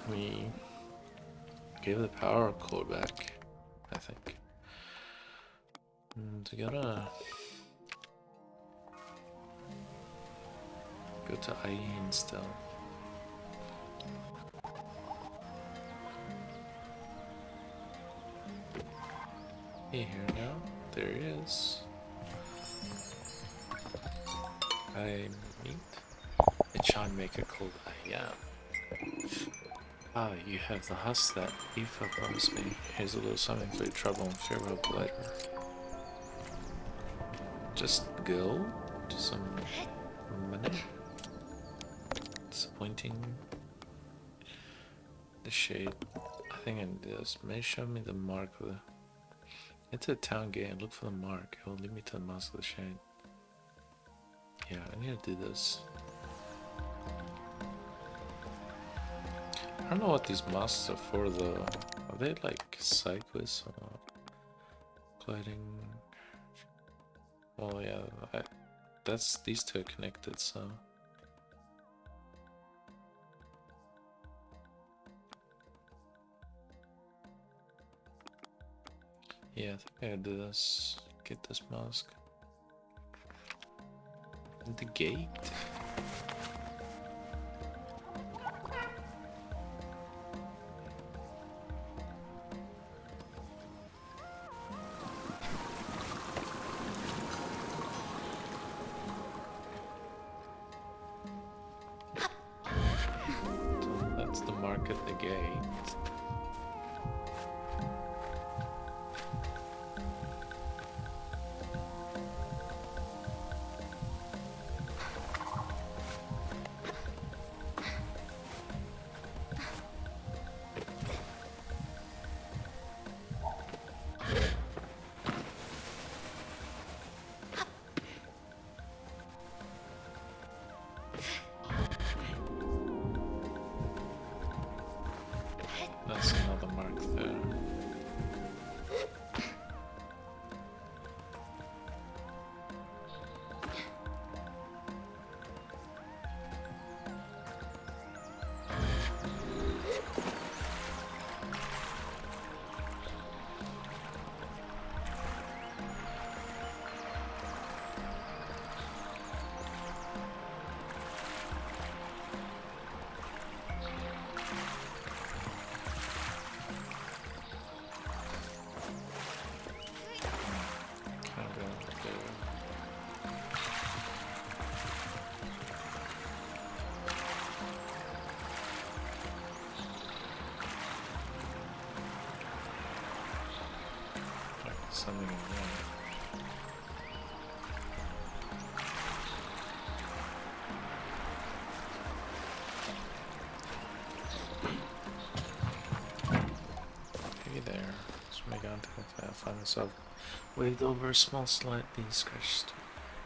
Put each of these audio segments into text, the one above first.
We gave the power cord back, I think. And we gotta go to Ayin still. Hey, here now. There he is. I meet a charm maker called Ayam. Ah, you have the husk that Aoife promised me. Here's a little something for your trouble and farewell later. Just go to some money. Disappointing. The shade. I think I need this. May show me the mark of the. Enter the town gate and look for the mark. It will lead me to the mask of the shade. Yeah, I need to do this. I don't know what these masks are for though. Are they like cyclists or gliding? Oh yeah, that's these two are connected, so. Yeah, I think I gotta do this. Get this mask. And the gate. So that's the mark at the gate. That's another mark there. Something in there. Hey there. Just make contact. I find myself waved over a small, slightly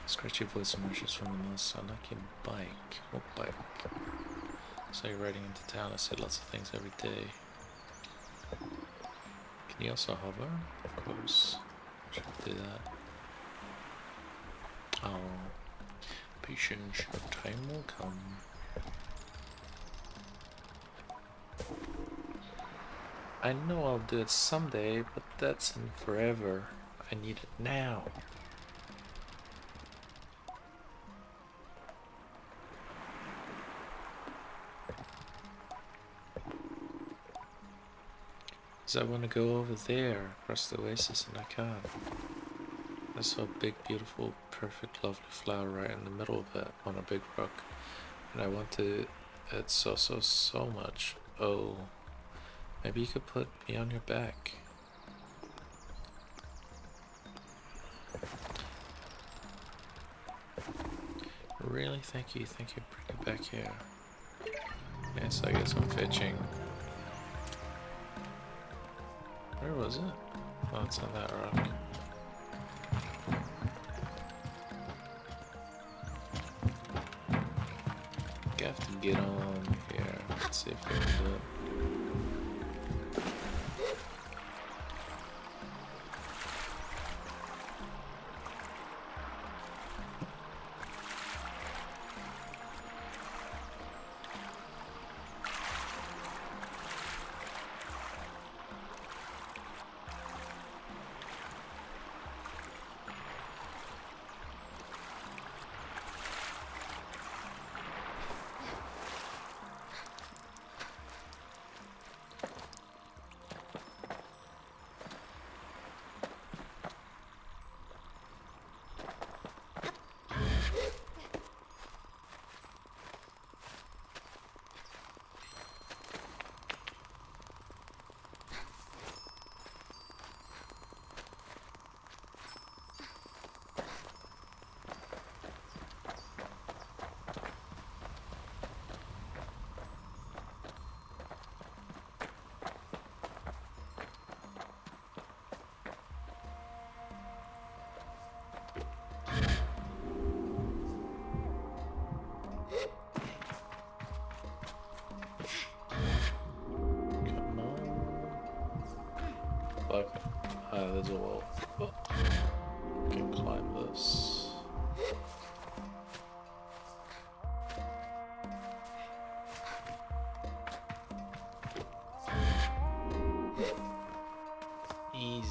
scratchy voice emerges from the nose. I like your bike. What bike? So you're riding into town. I say lots of things every day. Can you also hover? Of course. Should do that. Oh, patience, your time will come. I know I'll do it someday, but that's in forever. I need it now. I want to go over there across the oasis and I can't. I saw a big, beautiful, perfect, lovely flower right in the middle of it on a big rock, and I wanted it so much. Oh, maybe you could put me on your back. Really? Thank you, bring it back here. Yes, I guess I'm fetching. Where was it? Oh, it's on that rock. I have to get on here. Let's see if we can do it. like, there's a wall. Oh, I can climb this. Easy.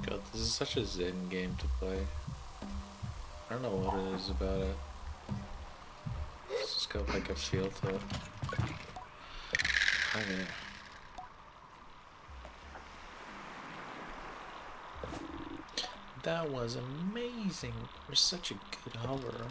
God, this is such a zen game to play. I don't know what it is about it. It's just got like a feel to it. Okay. That was amazing. You're such a good hover.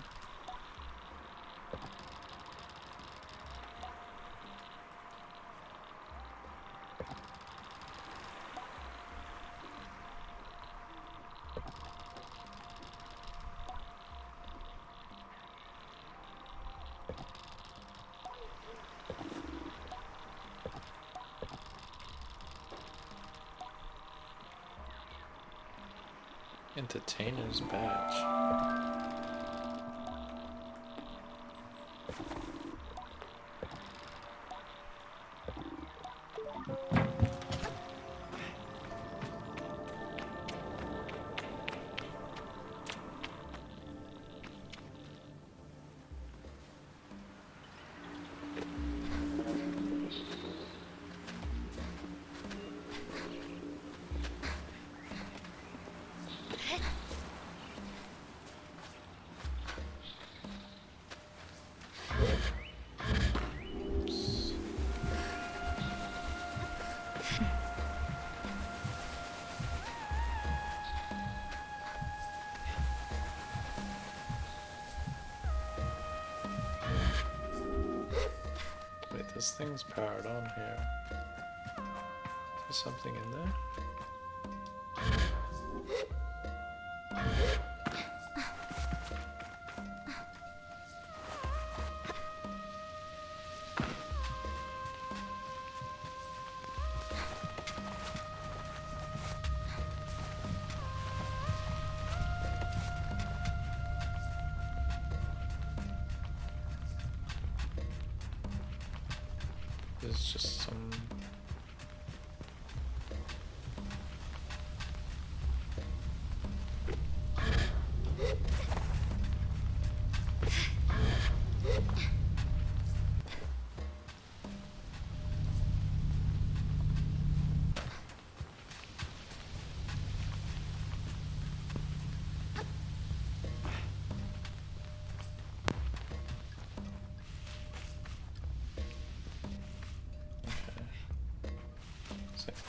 Entertainer's badge. Wait, this thing's powered on here. Is there something in there? There's just some...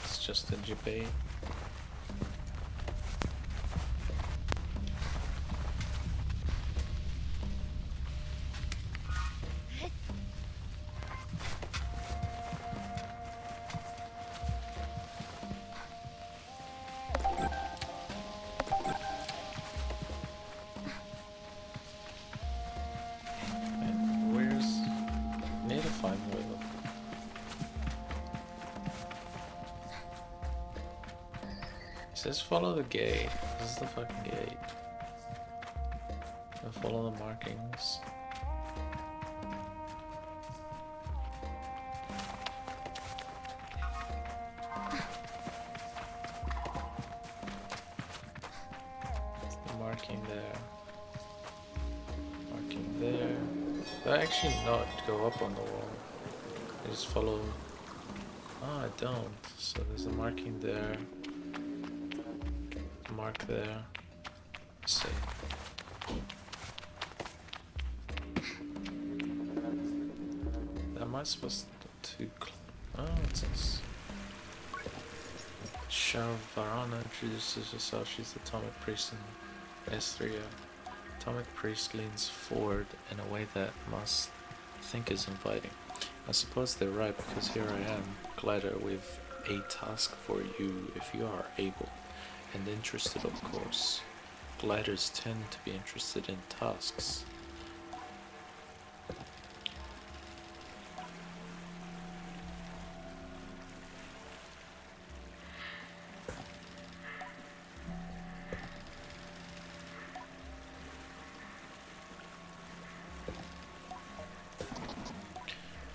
It's just a debate. It says follow the gate. This is the fucking gate. And follow the markings. The marking there. Marking there. They actually not go up on the wall. I just follow. Oh, I don't. So there's a marking there. Mark there. Let's see. Am I supposed to? Oh, it says. Sharvarana introduces herself. She's the Atomic Priest in S3. Atomic Priest leans forward in a way that must think is inviting. I suppose they're right because here I am, Glider, with a task for you if you are able. And interested, of course. Gliders tend to be interested in tasks.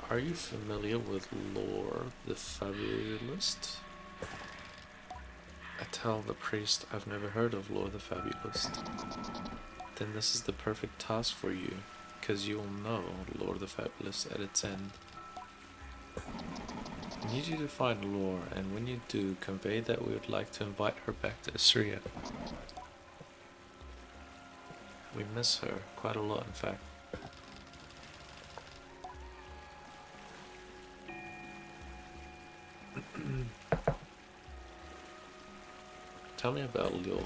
Are you familiar with Lore the Fabulist? I tell the priest I've never heard of Lore the Fabulist. Then this is the perfect task for you, because you'll know Lore the Fabulist at its end. I need you to find Lore, and when you do, convey that we would like to invite her back to Assyria. We miss her quite a lot, in fact. Tell me about Lore.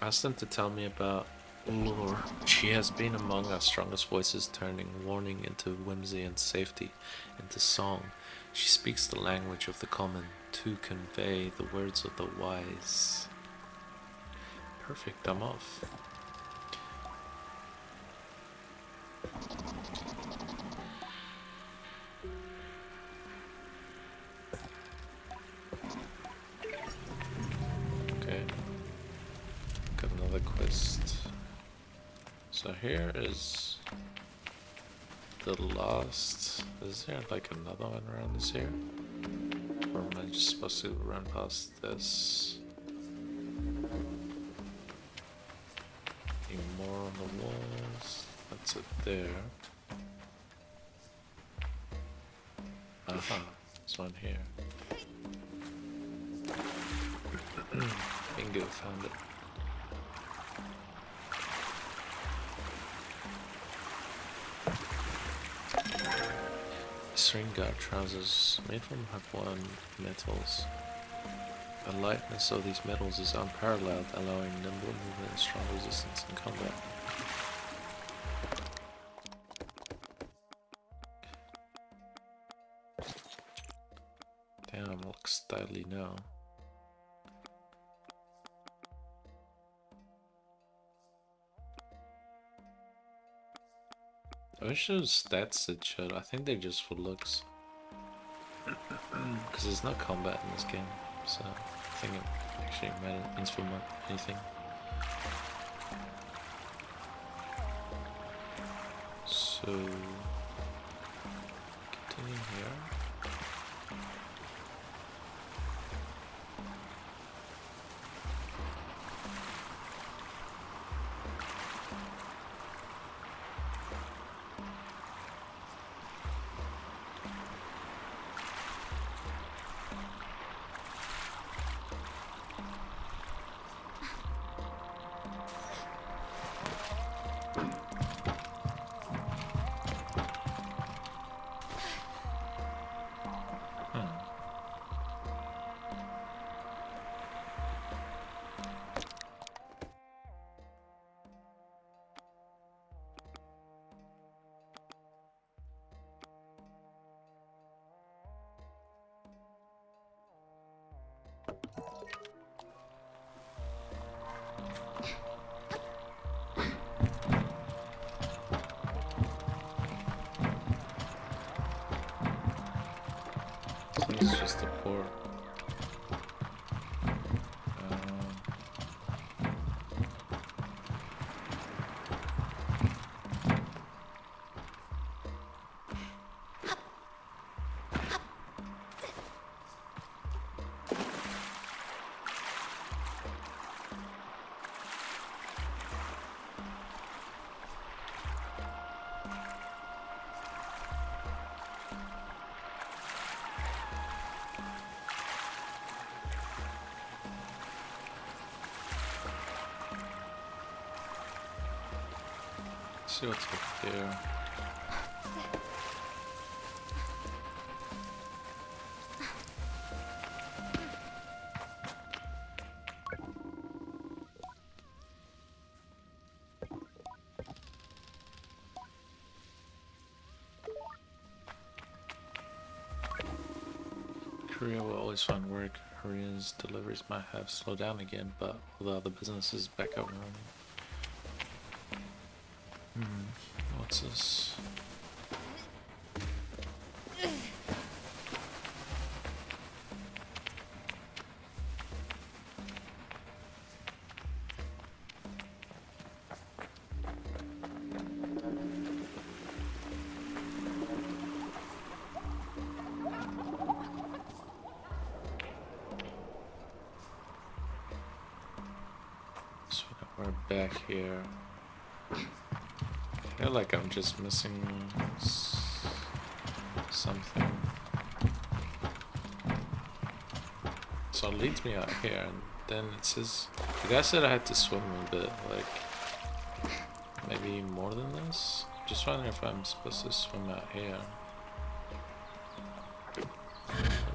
Ask them to tell me about Lore. She has been among our strongest voices, turning warning into whimsy and safety into song. She speaks the language of the common to convey the words of the wise. Perfect, I'm off. Okay. Got another quest. So here is the last. Is there like another one around this here? Or am I just supposed to run past this? Any more on the walls? That's it there. Aha, there's one here. Bingo, found it. String guard trousers made from hard-won metals. The lightness of these metals is unparalleled, allowing nimble movement and strong resistance in combat. Damn, looks stylish now. I wish those stats said shit. I think they're just for looks. Because there's no combat in this game, so I think it actually means for anything. So, continue here. It's just a port. See what's up there. Korea will always find work. Korea's deliveries might have slowed down again, but all the other businesses back up and running. What's this? We're back here. I feel like I'm just missing something. So it leads me out here, and then it says... The guy said I had to swim a bit, like... Maybe more than this? Just wondering if I'm supposed to swim out here.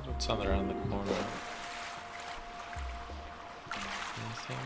What's on around the corner? Anything?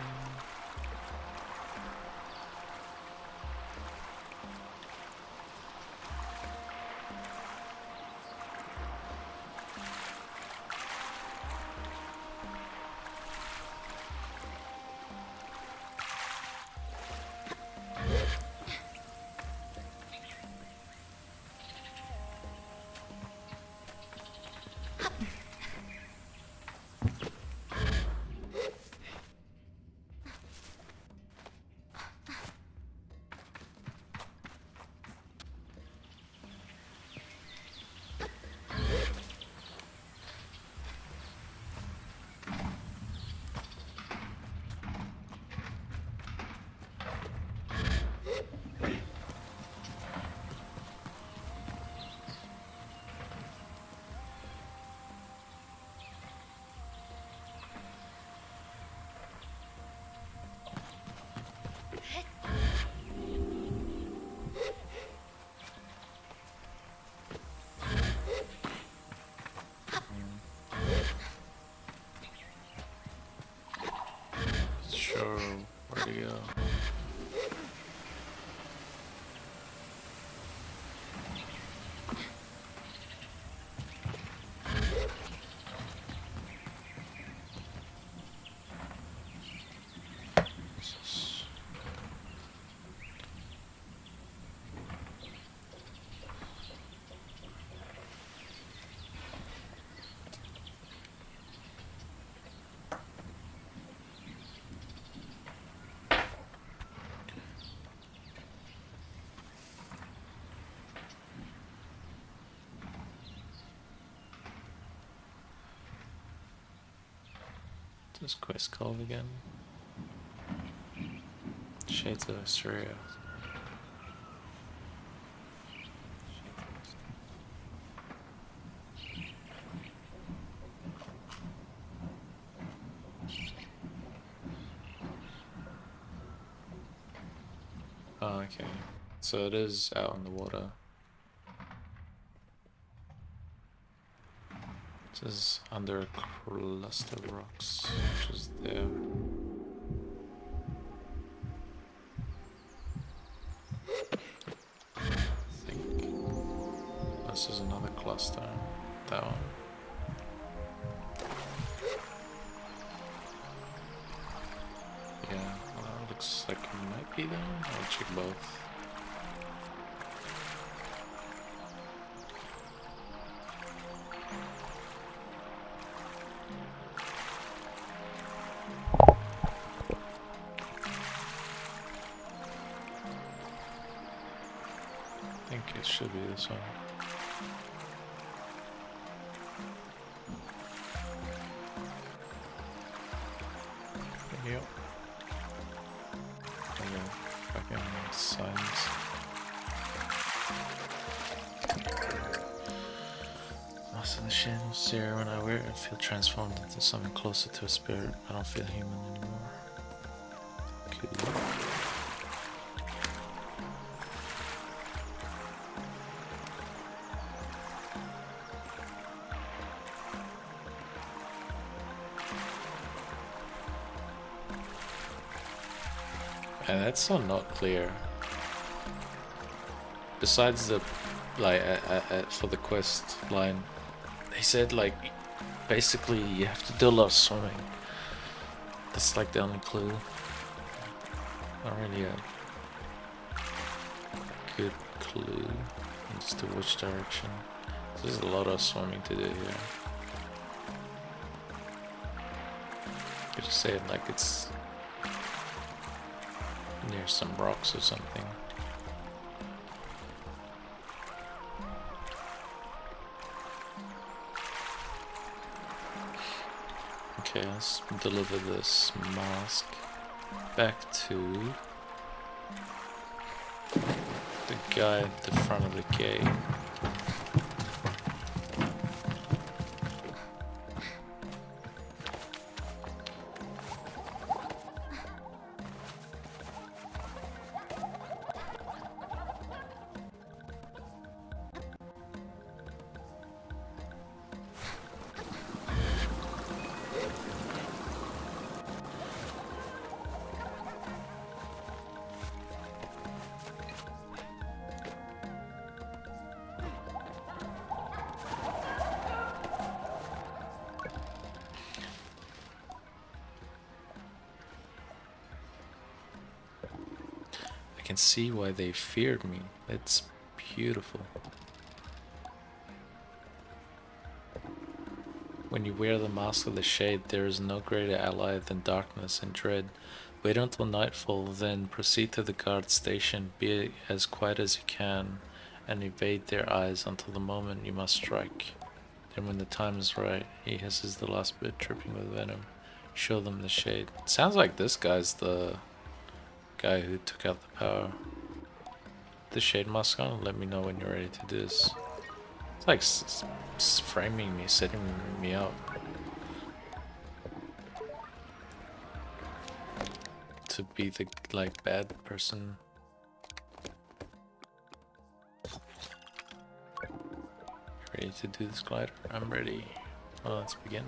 Sure, where to go? This quest called again? Shades of Asteria. Oh, okay. So it is out in the water. It is under a cluster of rocks, which is there. I think this is another cluster. That one. Yeah, well, it looks like it might be there. I'll check both. I think it should be this one. Yep. Okay, fucking signs. Most of the shadows here, when I wear it, I feel transformed into something closer to a spirit. I don't feel human anymore. Cool. And that's so not clear. Besides the, like, for the quest line, they said, like, basically you have to do a lot of swimming. That's like the only clue. Not really a good clue as to which direction. There's a lot of swimming to do here. Could just say it like it's near some rocks or something. Okay, let's deliver this mask. back to the guy at the front of the gate. I can see why they feared me. It's beautiful. When you wear the mask of the shade, there is no greater ally than darkness and dread. Wait until nightfall, then proceed to the guard station, be as quiet as you can, and evade their eyes until the moment you must strike. Then when the time is right, he hisses the last bit dripping with venom. Show them the shade. It sounds like this guy's the guy who took out the power. The shade mask on, let me know when you're ready to do this. It's like framing me, setting me up to be the like bad person. Ready to do this glider? I'm ready. Well, let's begin.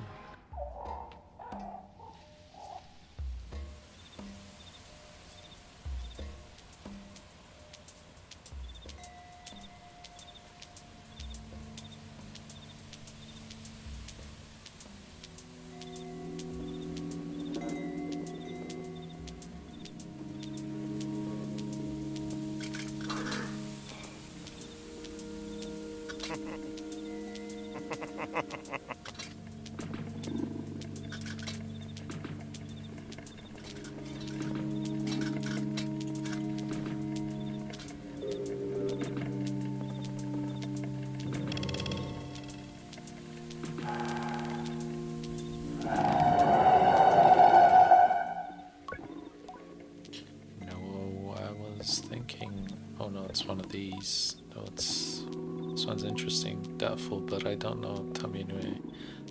It's one of these. No, this one's interesting. Doubtful, but I don't know. Tell me anyway.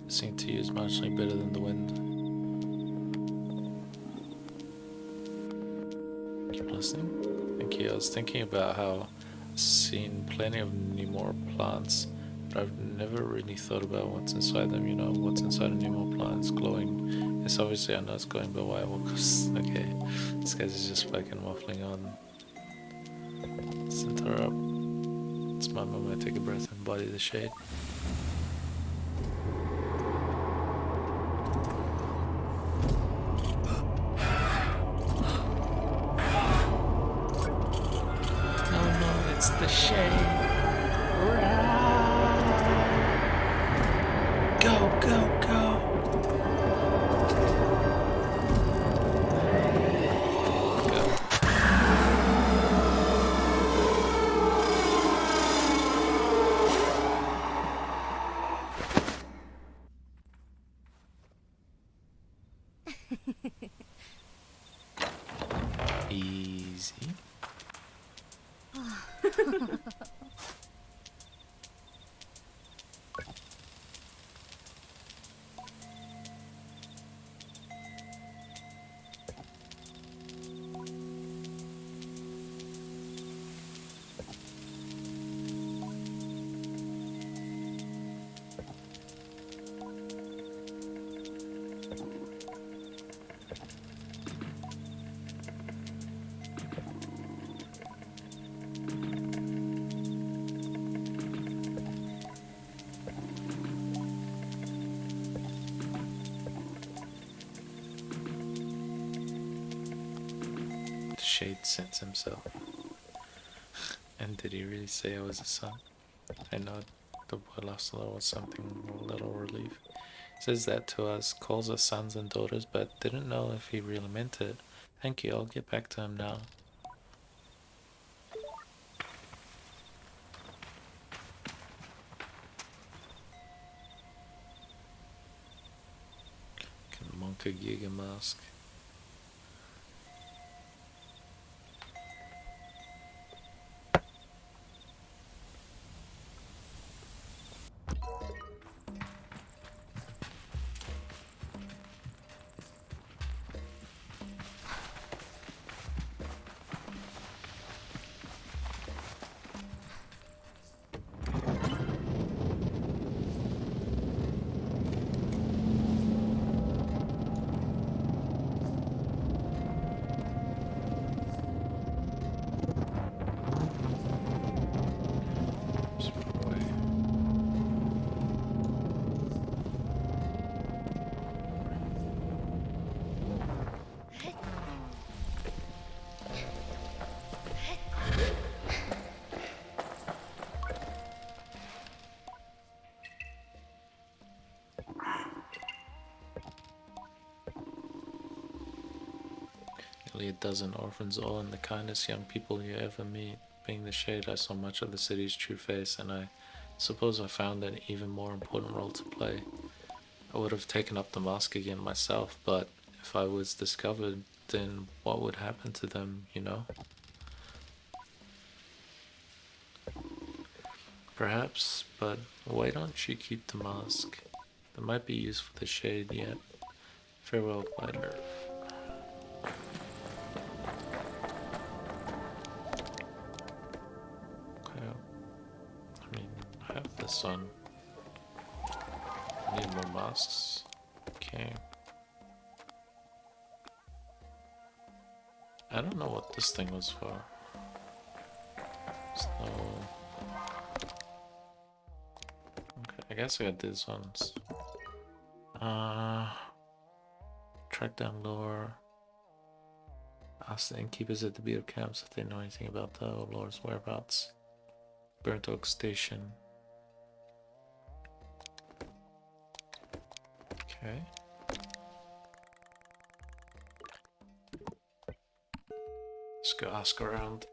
Listening to you is marginally better than the wind. Keep listening. Thank you. I was thinking about how I've seen plenty of Nemor plants, but I've never really thought about what's inside them. You know, what's inside a Nemor plant? It's glowing. It's obviously I know it's glowing, but why? Well, okay, this guy's just fucking waffling on. Center up. It's my moment to take a breath and embody the shade. Oh no, it's the shade. Go, go, go. Easy. Shade sends himself. And did he really say I was his son? I know the boy laughs a little with something a little relief. Says that to us, calls us sons and daughters, but didn't know if he really meant it. Thank you, I'll get back to him now. Monka Giga mask. Nearly a dozen orphans, all in the kindest young people you ever meet. Being the shade, I saw much of the city's true face, and I suppose I found an even more important role to play. I would have taken up the mask again myself, but if I was discovered, then what would happen to them, you know? Perhaps, but why don't you keep the mask? There might be use for the shade yet. Farewell, glider. Okay, I mean, I have this on. I need more masks. Okay. I don't know what this thing was for. So, okay, I guess I got these ones. Track down lore. Ask the innkeepers at the beat of camps if they know anything about the Lord's whereabouts. Burnt Oak Station. Okay. Let's go ask around.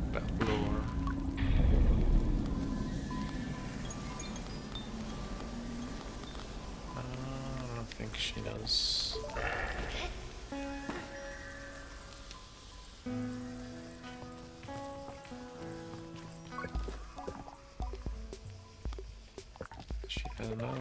About lore. I don't think she knows. She doesn't know.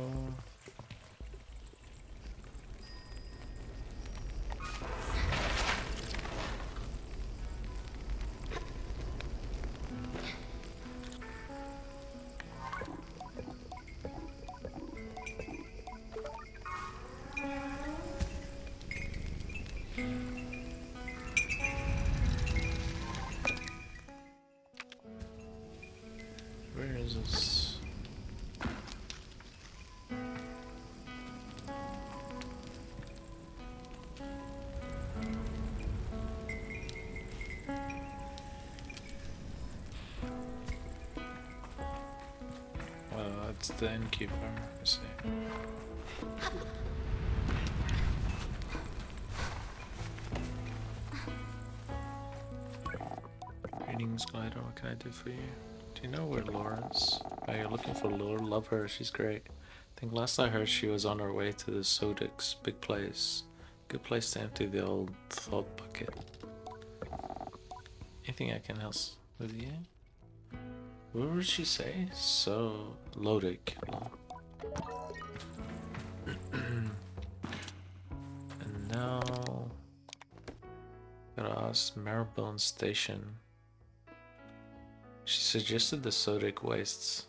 Where is this? It's the innkeeper, I see. Greetings, Glider. What can I do for you? Do you know where Laura is? Oh, you're looking for Laura? Love her. She's great. I think last I heard she was on her way to the Sodix big place. Good place to empty the old thought bucket. Anything I can help with you? What did she say? So, Lodic. And now, gotta ask Marrowbone Station. She suggested the Sodic Wastes.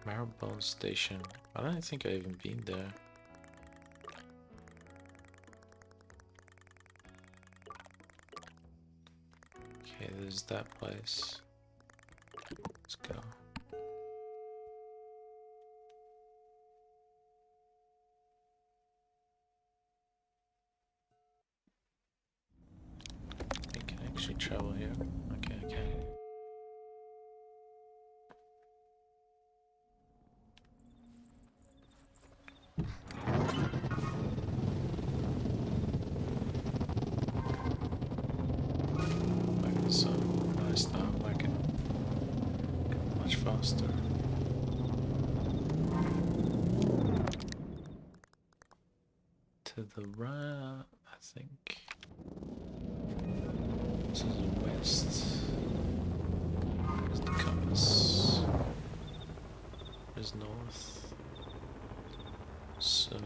Marrowbone Station. I don't think I've even been there. Okay, there's that place. Let's go. I can actually travel here. Okay, okay. Okay, so nice now. I can go much faster. To the right, I think. This is the west. There's the compass. There's north. So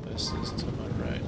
this is to my right.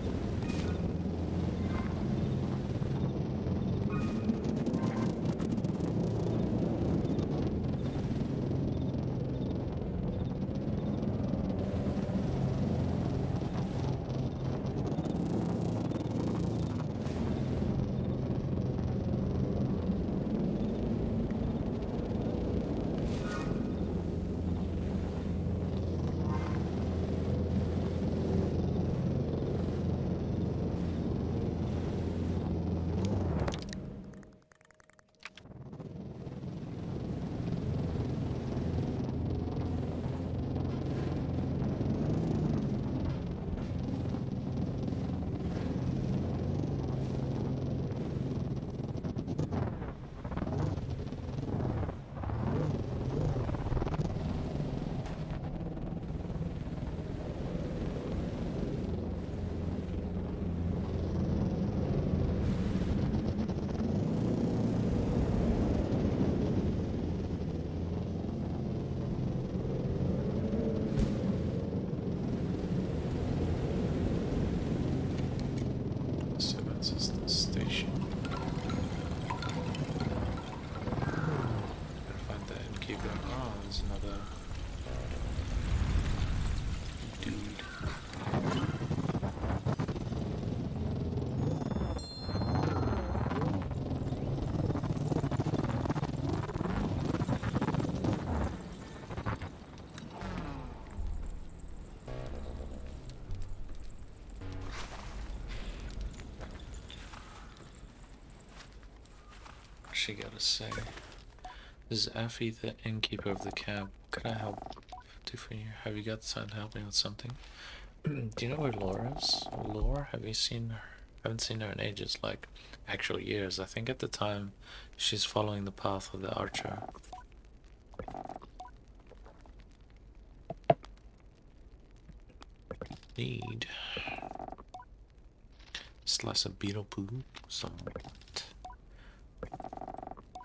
This is the station. Gotta find the innkeeper. Oh, there's another dude. She gotta say, this is Effie, the innkeeper of the camp. Could I help do for you? Have you got time to help me with something? Do you know where Laura is? Laura? Have you seen her? I haven't seen her in ages, like actual years. I think at the time she's following the path of the archer. Need slice of beetle poo, somewhat.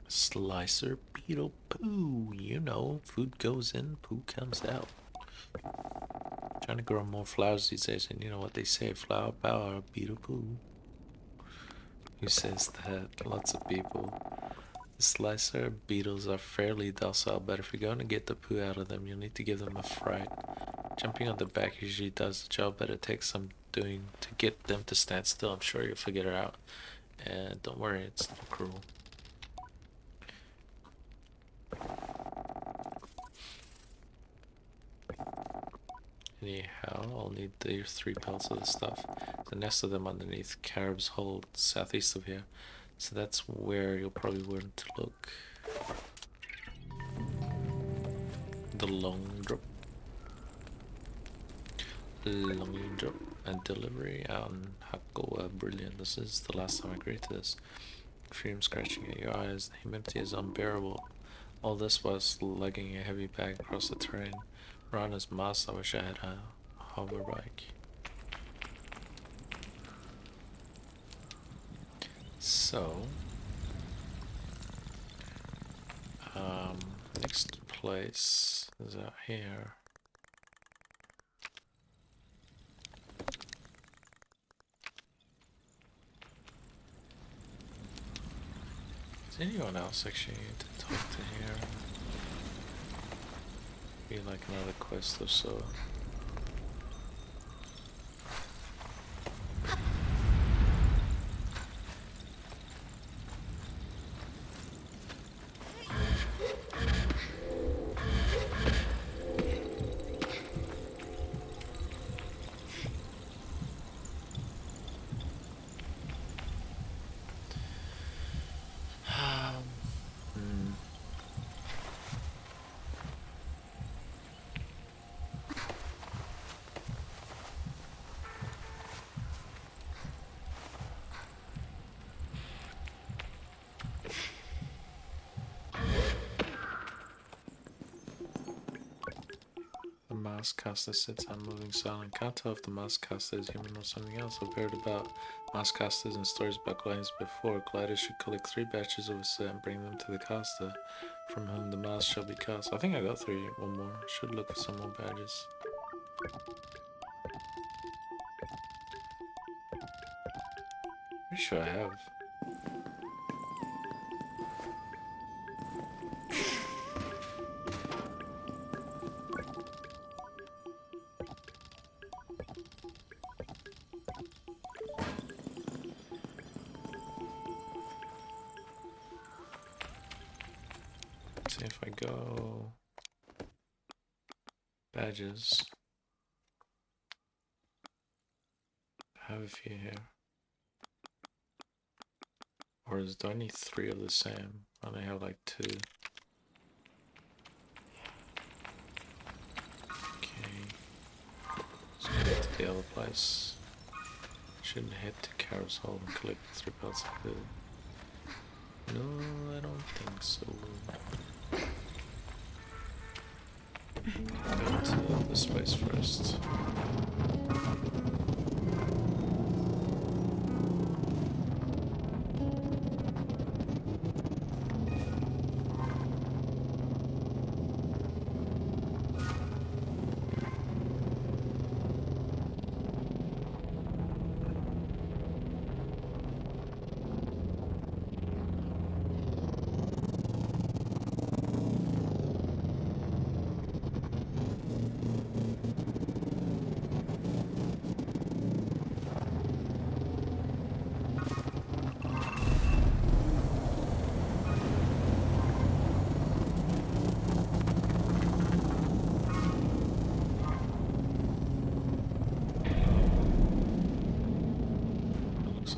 Slicer beetle poo. You know, food goes in, poo comes out. Trying to grow more flowers these days, and you know what they say, flower power, beetle poo. Who says that? Lots of people. The slicer beetles are fairly docile, but if you're going to get the poo out of them, you'll need to give them a fright. Jumping on the back usually does the job, but it takes some doing to get them to stand still. I'm sure you'll figure it out. And don't worry, it's not cruel. Anyhow, I'll need the 3 pelts of the stuff. The nest of them underneath Carib's Hole, southeast of here. So that's where you'll probably want to look. The long drop. Long drop and delivery out in Hakoa. Brilliant. This is the last time I agreed to this. Fume scratching at your eyes. The humidity is unbearable. All this whilst lugging a heavy bag across the terrain. Ron is must. I wish I had a hover bike. So, next place is out here. Is anyone else actually need to talk to here? Be like another quest or so. Maskcaster sits unmoving silent. Can't tell if the Maskcaster is human or something else. I've heard about Maskcasters and stories about gliders before. Gliders should collect 3 batches of a set and bring them to the caster, from whom the mask shall be cast. I think I got 3. One more. Should look for some more badges. Pretty sure I have. See if I go badges. I have a few here. Or do I need 3 of the same? I only have like 2. Okay. Let's go to the other place. Shouldn't head to Carib's Hole and collect 3 pelts of food. No, I don't think so. Go to this place first.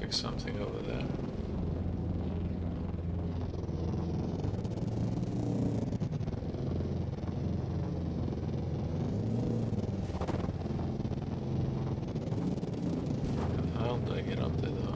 check something over there. How do I get up there though?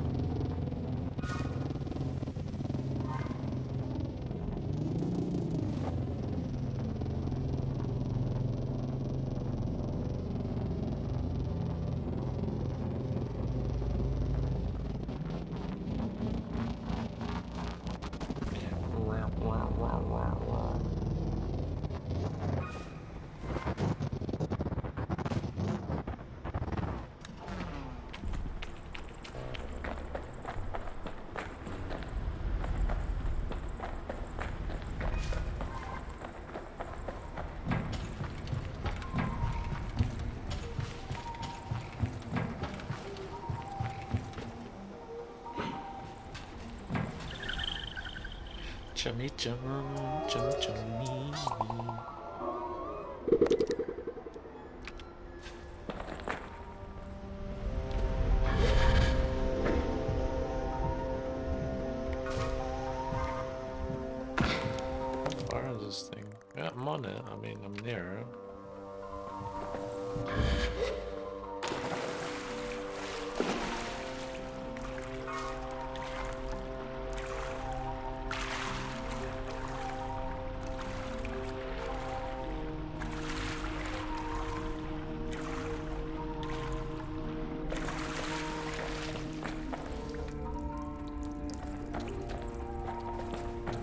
Chummy chum, chum chummy. How far is this thing? Yeah, I'm on it. I mean, I'm near it.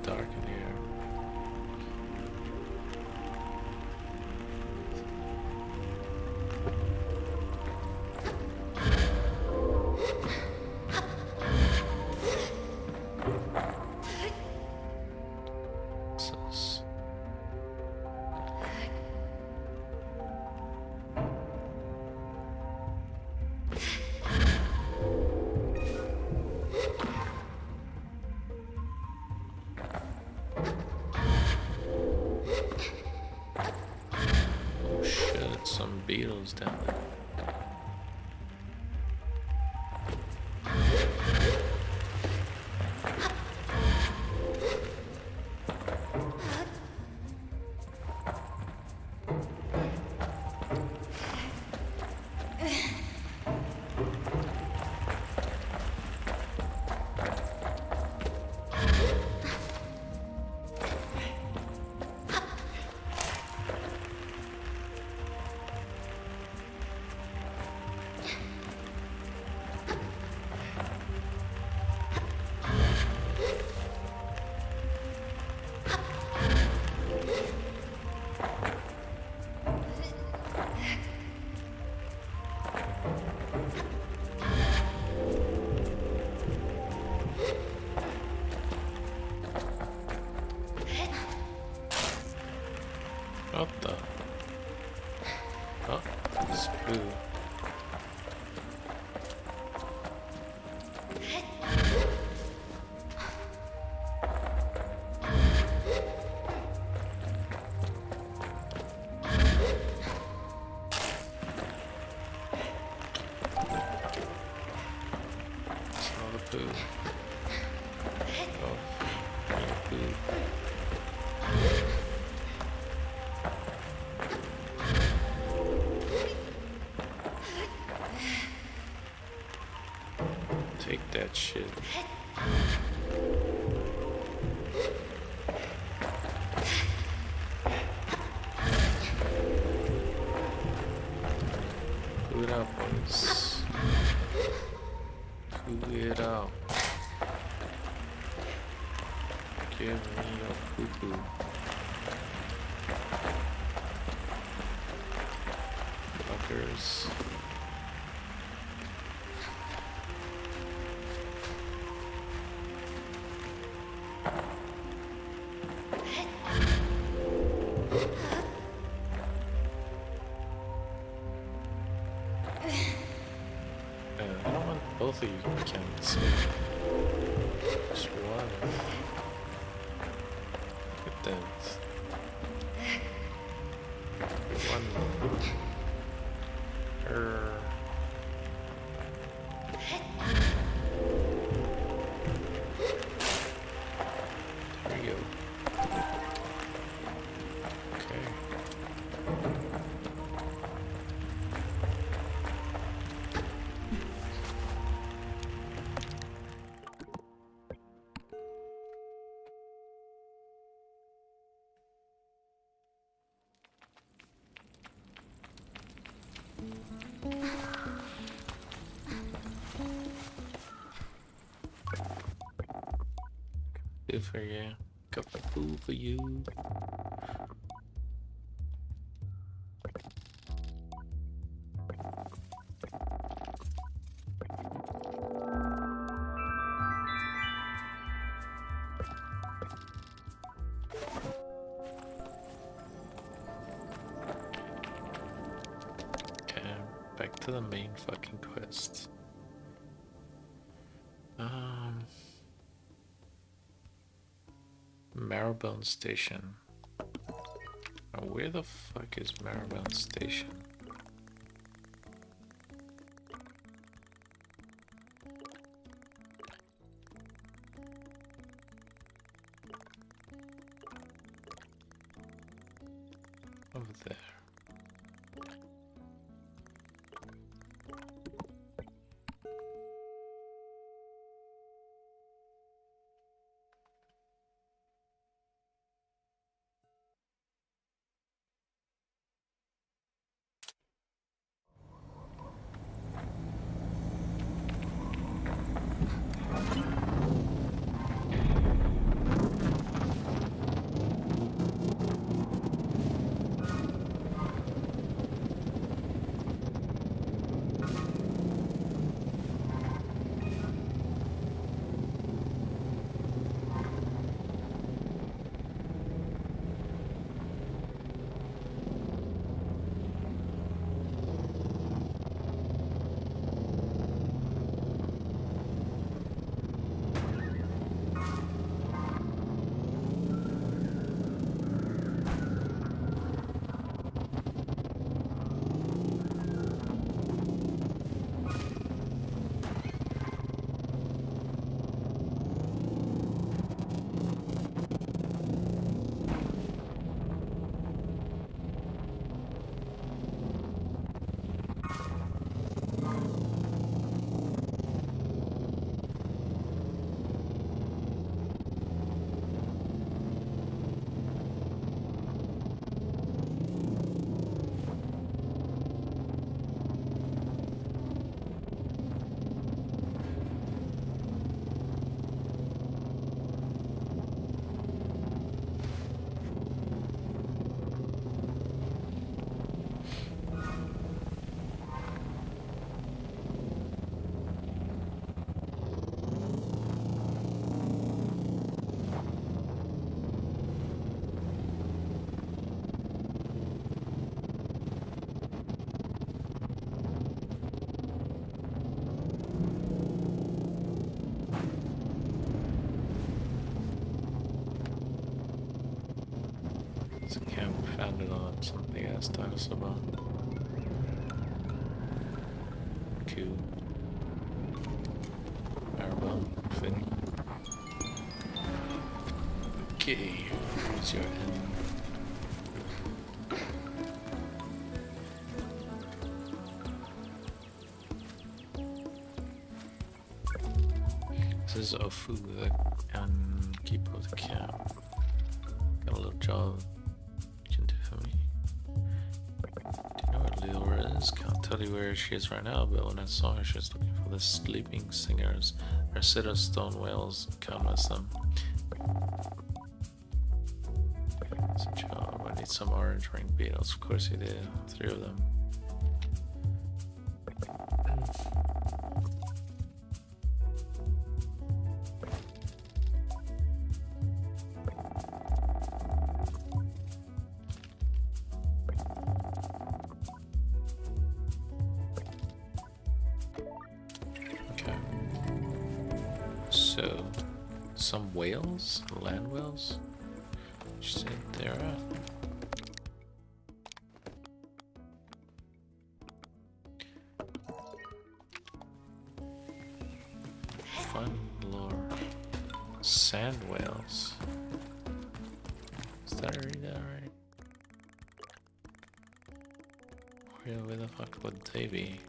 Dark in here. What's this? Oh shit, some beetles down there. What the? Oh, it's blue. It's another poo. Oh, another poo. Take that shit. Poo it out, boys. Poo it out. Give me your poo-poo. Fuckers. I don't want both of you cannons. Just one. Look at that. One. Good for you. Got the food for you. Okay, back to the main fucking quest. Marrowbone Station. Now, where the fuck is Marrowbone Station? Over there. It's a camp founded on something else dinosaur bone. Cool. Marble, fitting. Okay, where's your end? This is Ofu, the keeper of the camp. Got a little job you can do for me. Do you know where Leora is? Can't tell you where she is right now, but when I saw her, she was looking for the sleeping singers. Her set of stone whales, can't miss them. It's a job. I need some orange ring beetles. Of course you did. 3 of them. So, some whales? Land whales? You said there are. Fun lore. Sand whales. Did I read that right? Where the fuck would they be?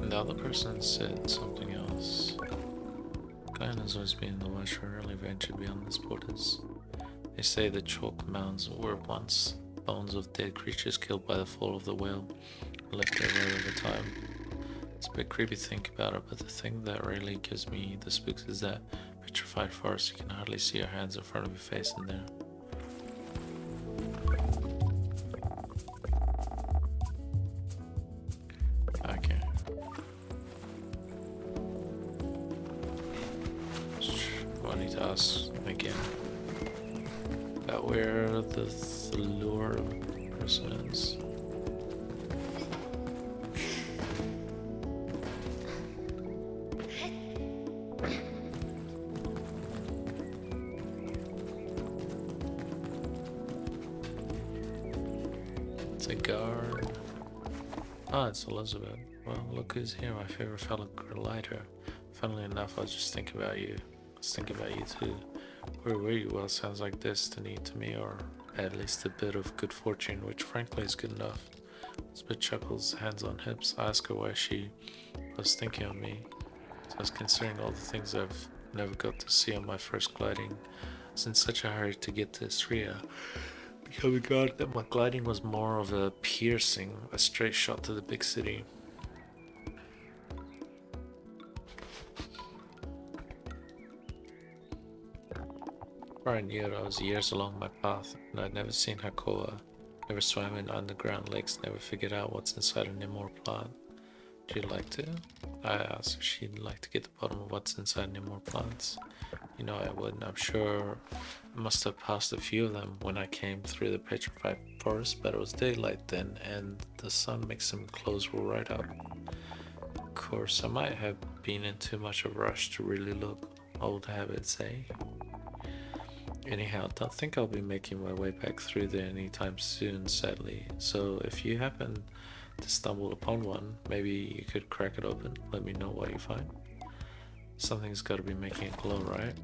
The other person said something else. Dinosaurs being the West rarely venture beyond these borders. They say the chalk mounds were once bones of dead creatures killed by the fall of the whale, left there over time. It's a bit creepy to think about it, but the thing that really gives me the spooks is that petrified forest. You can hardly see your hands in front of your face in there. Okay. I need to ask again about where the lure person is. It's a guard. Ah, it's Elizabeth. Well, look who's here, my favorite fellow glider. Funnily enough, I was just thinking about you. I was thinking about you too. Where were you? Well, sounds like destiny to me, or at least a bit of good fortune, which frankly is good enough. Elizabeth chuckles, hands on hips. I ask her why she was thinking of me. So I was considering all the things I've never got to see on my first gliding. I was in such a hurry to get to Istria. Becoming God that my gliding was more of a piercing, a straight shot to the big city. Before I knew it, I was years along my path, and I'd never seen Hakoa, never swam in underground lakes, never figured out what's inside a Nimor plant. Would you like to? I asked if she'd like to get to the bottom of what's inside Nimor plants. You know I would, and I'm sure I must have passed a few of them when I came through the petrified forest, but it was daylight then, and the sun makes them close right up. Of course, I might have been in too much of a rush to really look. Old habits, eh? Anyhow, don't think I'll be making my way back through there anytime soon, sadly. So if you happen to stumble upon one, maybe you could crack it open. Let me know what you find. Something's got to be making it glow, right?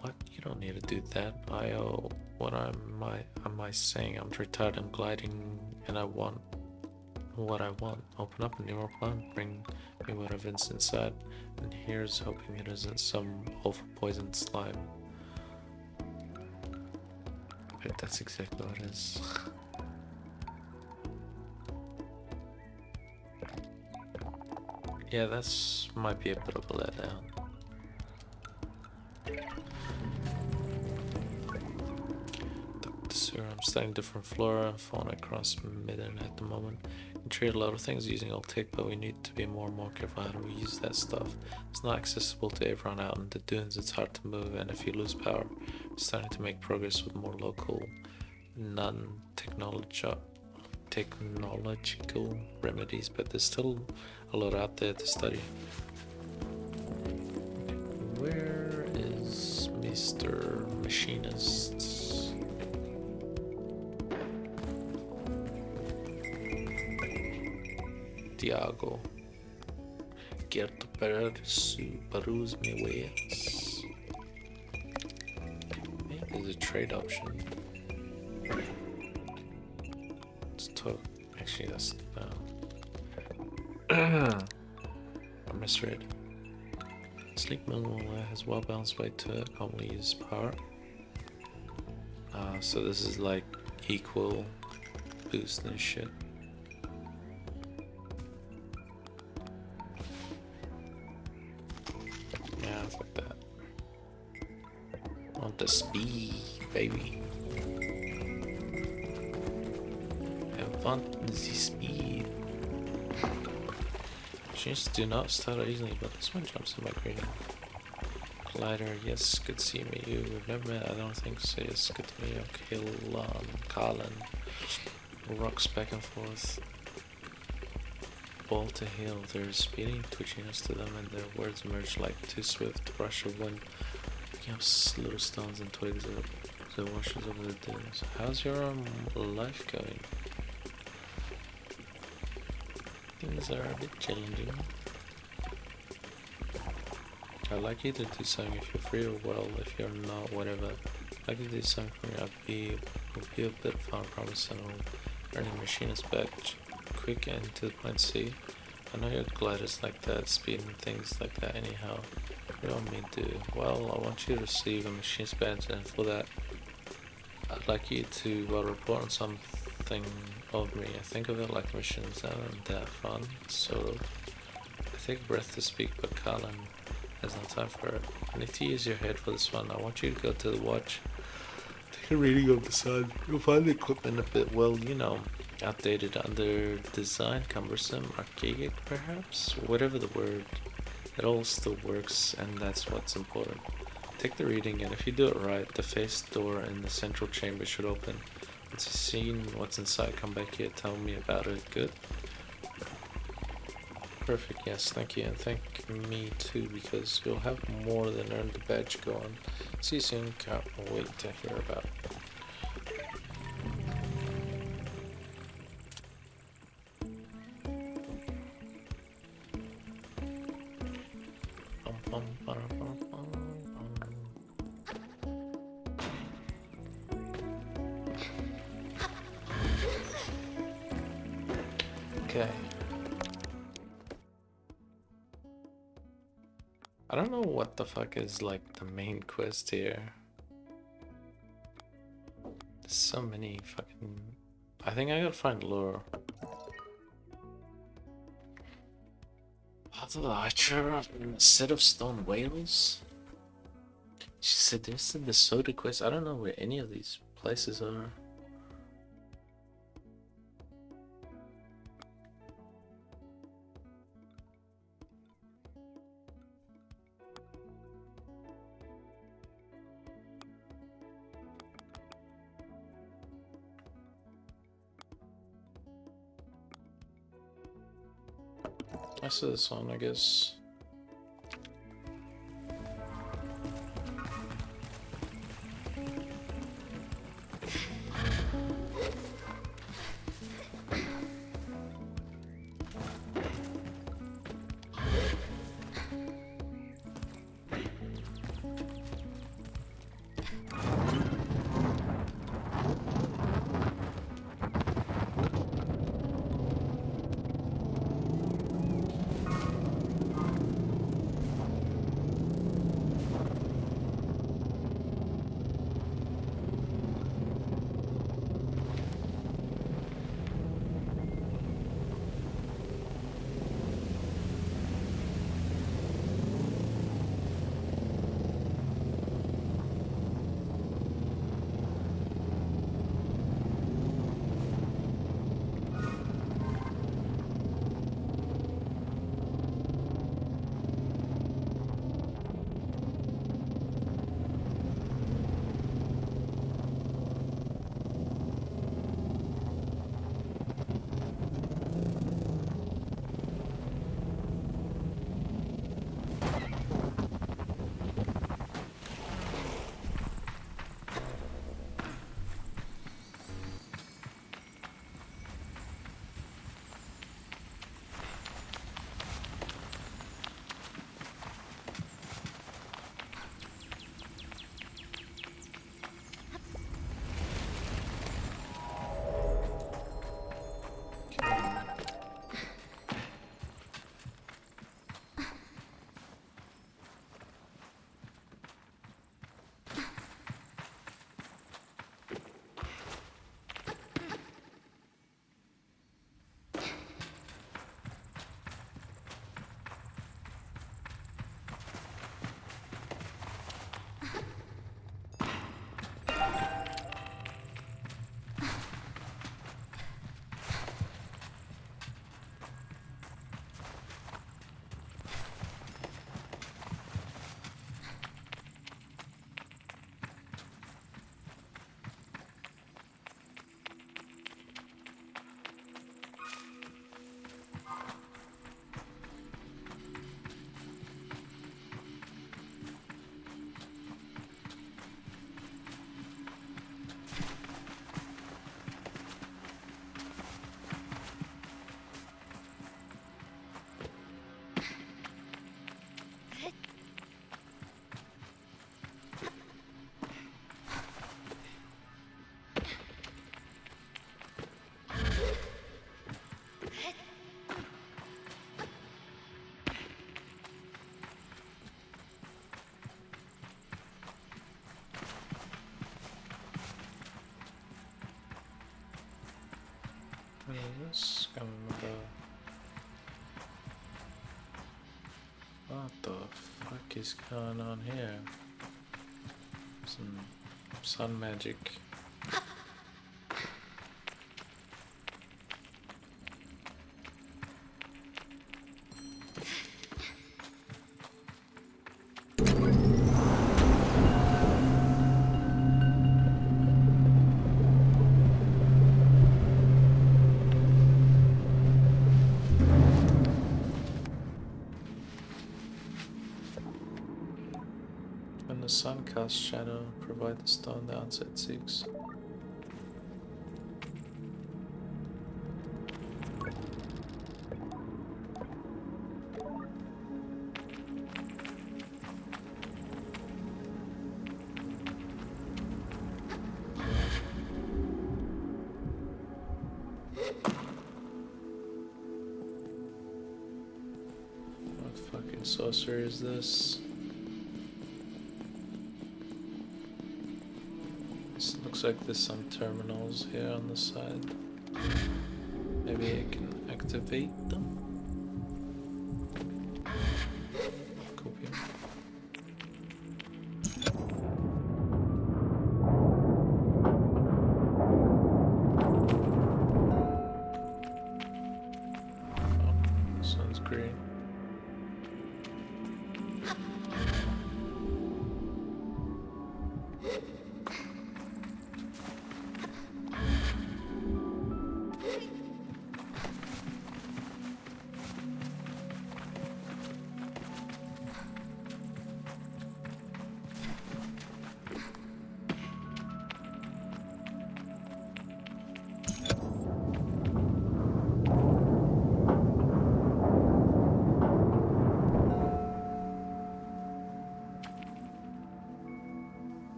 What? You don't need to do that. What am I saying? I'm retired, I'm gliding, and I want what I want. Open up a newer plant, bring me whatever's inside, and here's hoping it isn't some awful poison slime. I bet that's exactly what it is. Yeah, that's might be a bit of a letdown. Dr. Sir, I'm studying different flora and fauna across Midden at the moment. We can trade a lot of things using old tech, but we need to be more and more careful how we use that stuff. It's not accessible to everyone out in the dunes, it's hard to move, and if you lose power, we're starting to make progress with more local, non-technological remedies, but there's still a lot out there to study. Where is Mr. Machinist? Tiago. Quero peruse me ways. Hey, there's a trade option. Let's talk. Actually, that's I misread. Sleek Mineral has well balanced weight to it, commonly used power. So this is like equal boost and shit. Yeah, fuck that. I want the speed, baby. I want the speed. Machines do not start easily, but this one jumps in my grading. Glider, yes, good to see me. We've never met, I don't think so. Yes, good to meet you. Carlin. Rocks back and forth. Ball to hill. There's speeding, twitchiness to them, and their words emerge like too swift rush of wind, picking up little stones and twigs as it washes over the dunes. How's your life going? Things are a bit challenging. I'd like you to do something if you're free, or well, if you're not, whatever. I'd like you to do something for me. It'll be a bit of fun, I promise, and I'll earn a machinist badge. Quick and to the point, see? I know your gliders like that, speed and things like that anyhow. What do you want me to do? Well, I want you to receive a machine's badge, and for that, I'd like you to, well, report on something of me. I think of it like missions aren't that fun, so I take a breath to speak, but Colin has no time for it. I need to use your head for this one. I want you to go to the watch, take a reading of the sun. You'll find the equipment a bit, well, you know, outdated, under design, cumbersome, archaic perhaps? Whatever the word, it all still works, and that's what's important. Take the reading, and if you do it right, the face door in the central chamber should open. Once you've seen what's inside, come back here, tell me about it. Good? Perfect, yes, thank you, and thank me too, because you'll have more than earned the badge. Go on. See you soon, can't wait to hear about it. Okay. I don't know what the fuck is like the main quest here. There's so many fucking... I think I gotta find lure. The archer, a set of stone whales? She said this in the soda quest. I don't know where any of these places are. I see this one, I guess. this? Can't remember. What the fuck is going on here? Some sun magic. When the sun casts shadow, provide the stone the onset seeks. What fucking sorcery is this? Looks like there's some terminals here on the side. Maybe I can activate them? Copy. Oh, sun's green.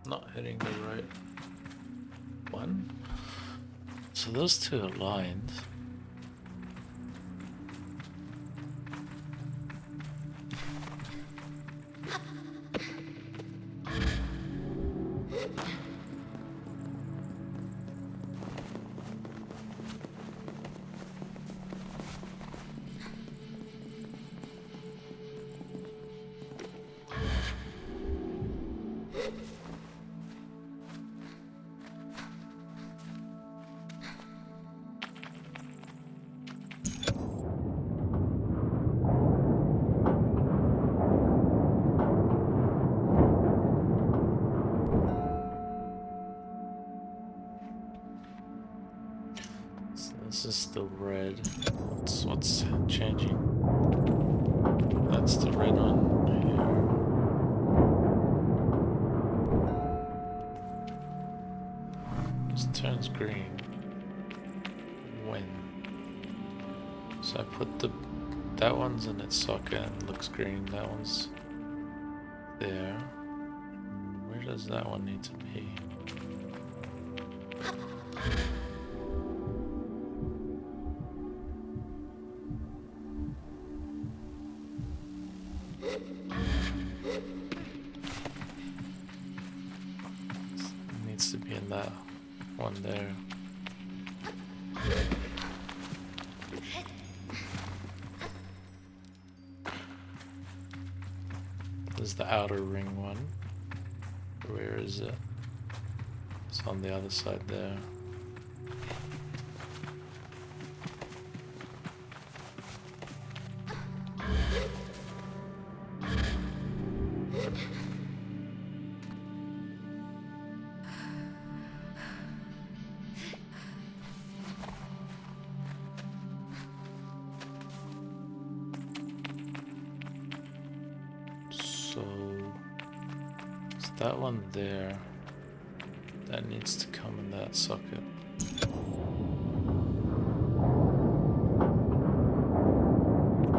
Not hitting the right one. So those two are aligned. This is still red. What's changing? That's the red one here. This turns green. When? So I put that one's in its socket and looks green. That one's there. Where does that one need to be? To be in that one there. This is the outer ring one. Where is it? It's on the other side there. So it's that one there that needs to come in that socket.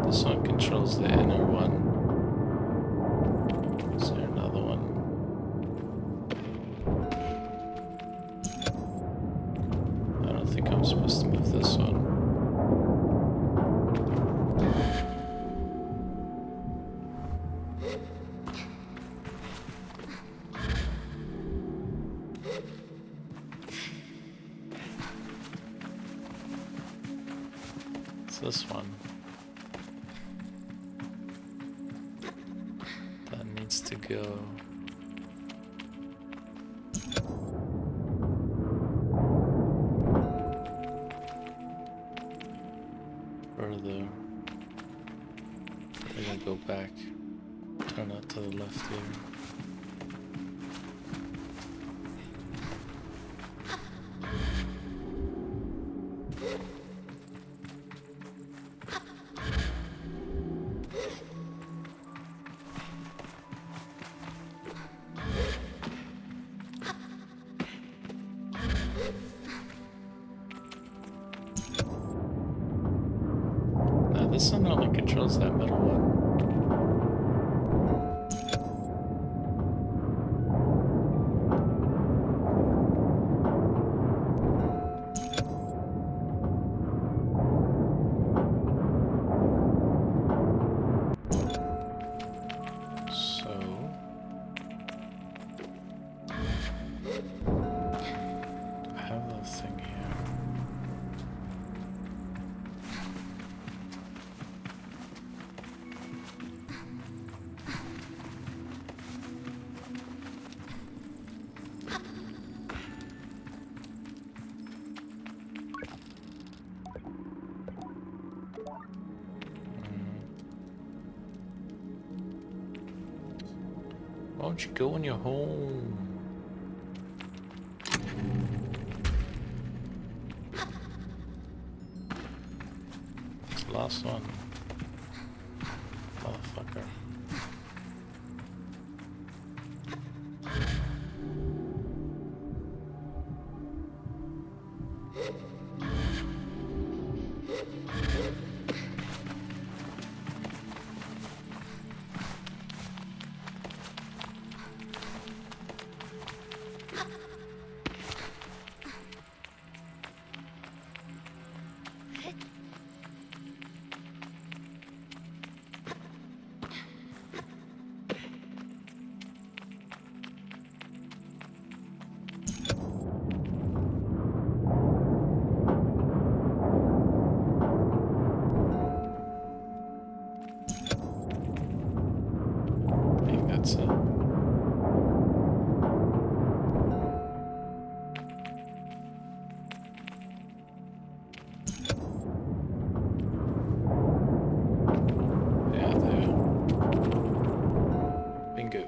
This one controls the inner one. this one? That needs to go. Further. We're gonna go back. Turn out to the left here. This one only controls that middle one. Why don't you go when you're home? It's the last one. Motherfucker. That's it. Yeah, there. Bingo.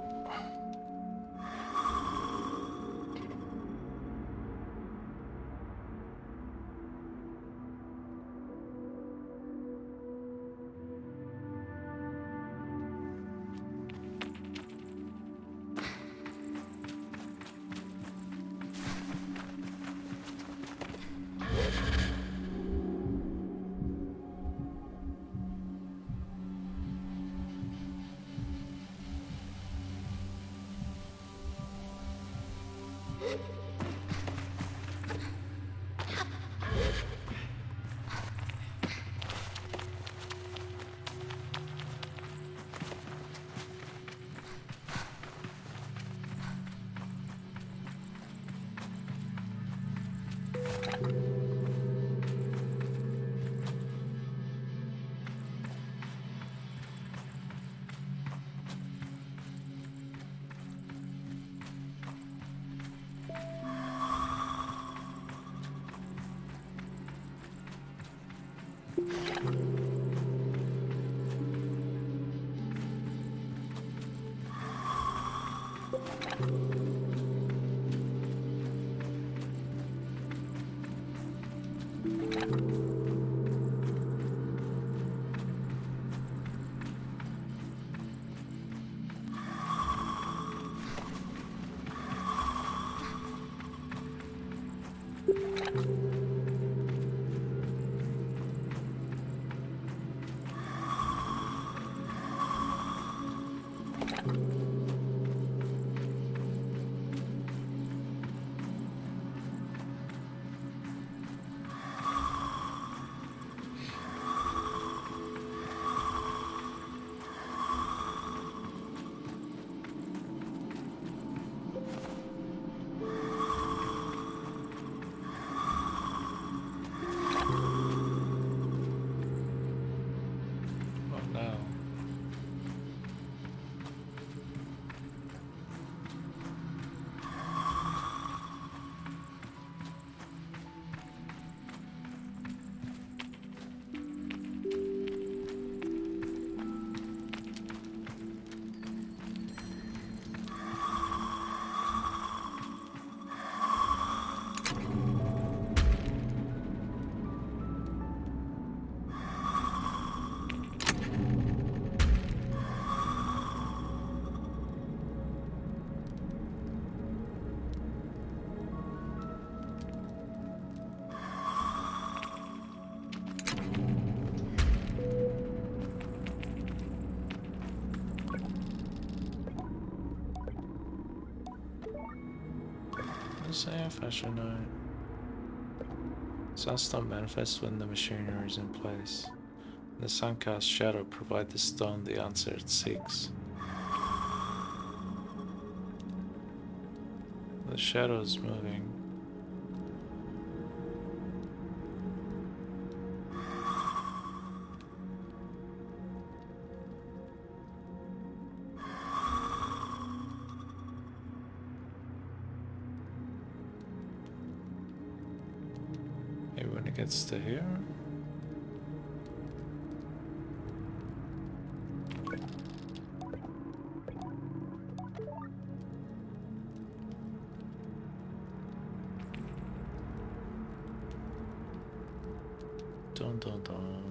Same fashion night. Sunstone manifests when the machinery is in place. The sun casts shadow provide the stone the answer it seeks. The shadow is moving. Maybe when it gets to here. Dun dun dun.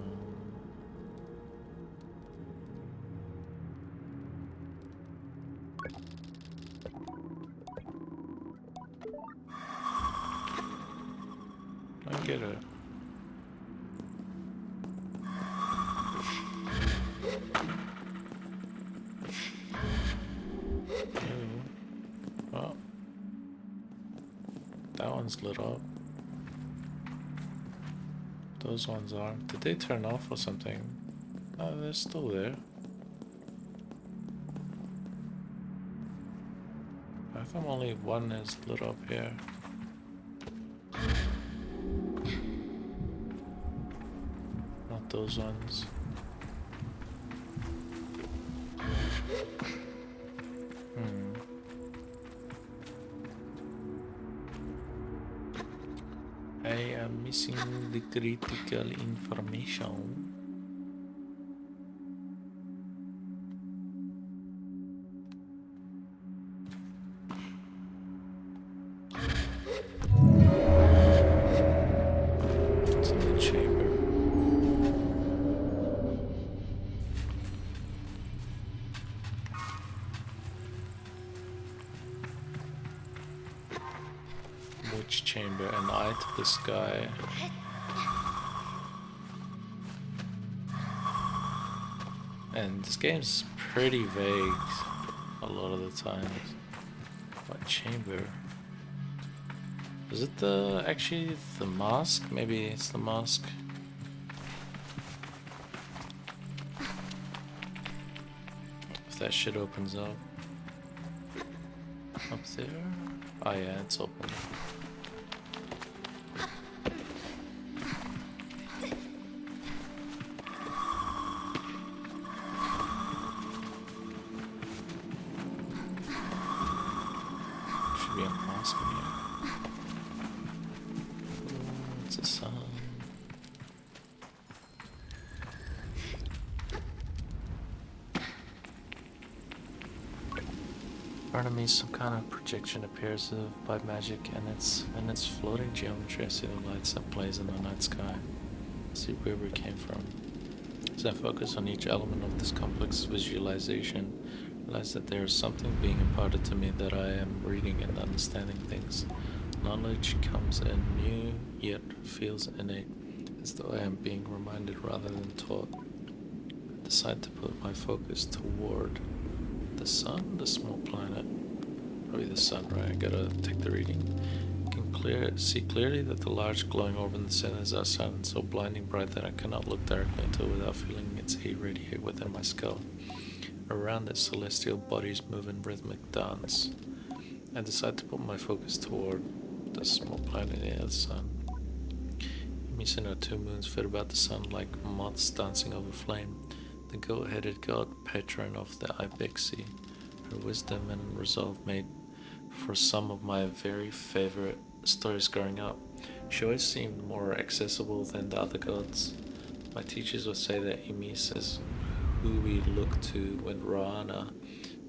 I get it. Well, that one's lit up. Those ones aren't. Did they turn off or something? Oh, they're still there. How come only one is lit up here? Not those ones. I am missing the critical information. It's in the chamber. Which chamber? An eye to the sky. And this game's pretty vague a lot of the times. What chamber? Is it actually the mosque? Maybe it's the mosque. If that shit opens up. Up there? Oh yeah, it's open. Should be a mosque in here. Ooh, it's a sun. Front of me, some kind of projection appears by magic, and it's floating geometry. I see the lights that blaze in the night sky. I see where we came from. As I focus on each element of this complex visualization, I realize that there is something being imparted to me that I am reading and understanding things. Knowledge comes in new, yet feels innate, as though I am being reminded rather than taught. I decide to put my focus toward the sun, the small planet. Probably the sun, right? I gotta take the reading. I can see clearly that the large glowing orb in the center is outside and so blinding bright that I cannot look directly into it without feeling its heat radiate within my skull. Around it, celestial bodies move in rhythmic dance. I decide to put my focus toward the small planet near the sun. Missing are two moons fit about the sun like moths dancing over flame. The goat-headed god, patron of the Ibexi, her wisdom and resolve made for some of my very favorite stories growing up. She always seemed more accessible than the other gods. My teachers would say that Imis is who we look to when Roana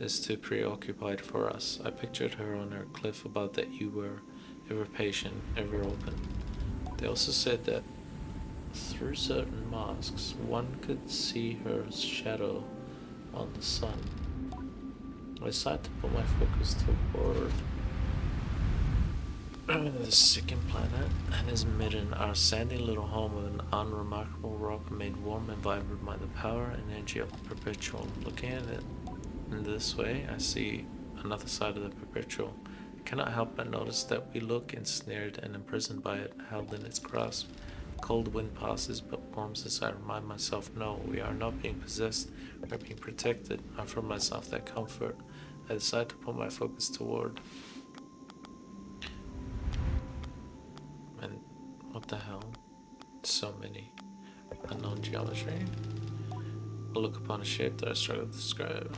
is too preoccupied for us. I pictured her on her cliff above that you were ever patient, ever open. They also said that through certain masks, one could see her shadow on the sun. I decided to put my focus toward the second planet and its midden, our sandy little home with an unremarkable rock made warm and vibrant by the power and energy of the perpetual. Looking at it in this way, I see another side of the perpetual, I cannot help but notice that we look ensnared and imprisoned by it, held in its grasp. Cold wind passes but warms as I remind myself, no, we are not being possessed, we are being protected. I offer myself that comfort. I decide to put my focus toward. And what the hell? So many. Unknown geometry. I look upon a shape that I struggle to describe.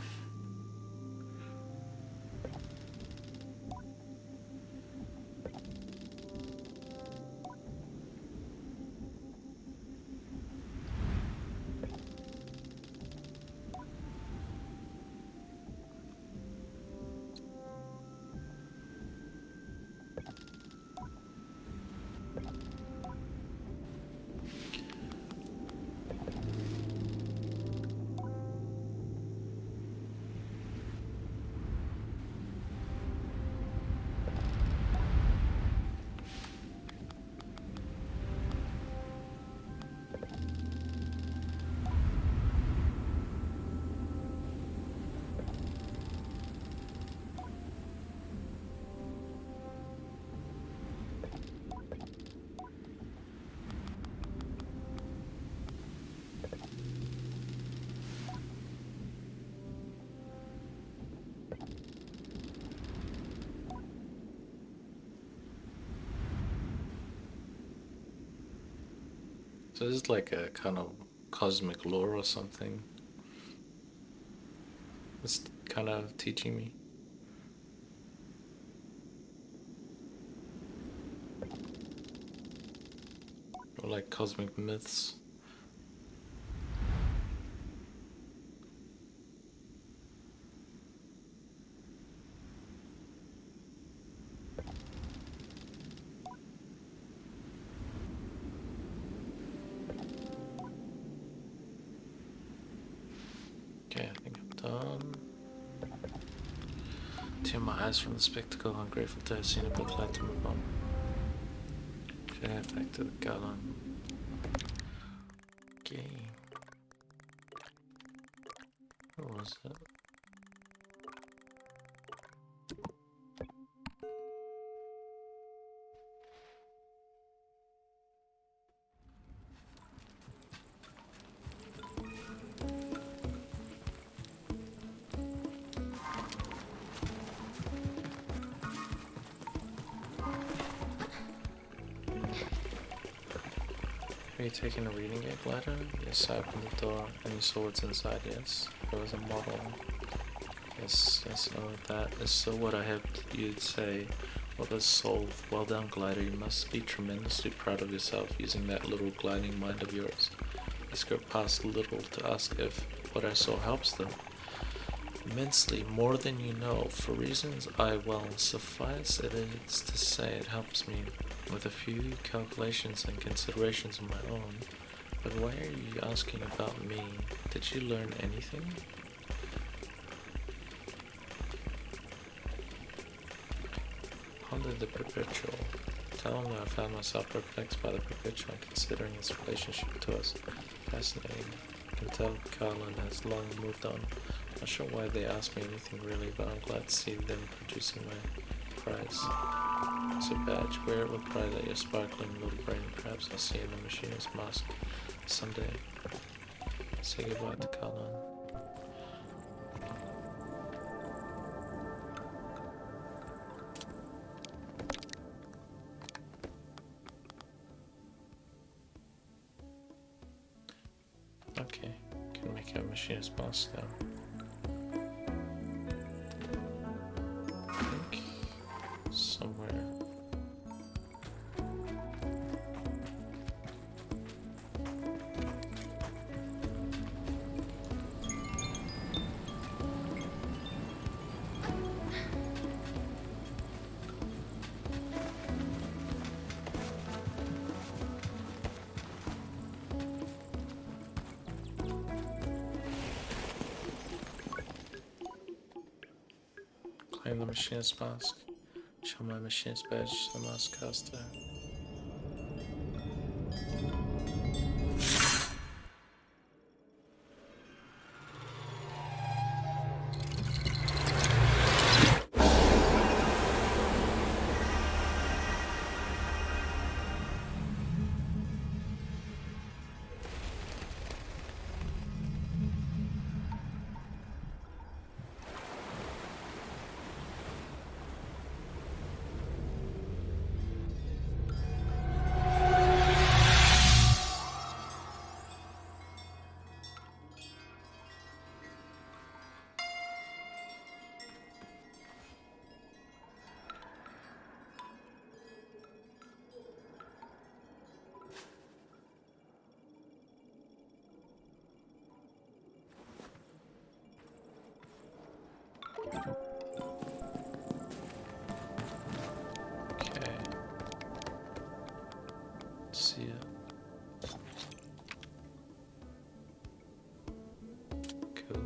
So this is like a kind of cosmic lore or something. It's kind of teaching me. Or like cosmic myths. Okay, I think I'm done. Tear my eyes from the spectacle. I'm grateful to have seen it, but glad to move on. Okay, back to the gallon. Okay. What was it? Are you taking a reading aid ladder? Yes, I opened the door and you saw what's inside, yes. There was a model. Yes, oh, that is so what I hoped you'd say. Well, that's solved. Well done, glider. You must be tremendously proud of yourself using that little gliding mind of yours. I skirt past little to ask if what I saw helps them. Immensely, more than you know, for reasons I well suffice it is to say it helps me with a few calculations and considerations of my own. But why are you asking about me? Did you learn anything? Ponder the perpetual. Tell him I found myself perplexed by the perpetual and considering its relationship to us. Fascinating. I can tell Carlin has long moved on. Not sure why they asked me anything really, but I'm glad to see them producing my prize. It's a badge. Wear it with pride at your sparkling little brain. Perhaps I'll see you in the machinist's mask someday. Say goodbye to Carlin. Okay, can make a machinist mask now. I think somewhere. Claim the machinist mask. Show my machinist badge to the mask caster. Okay. See ya. Cool.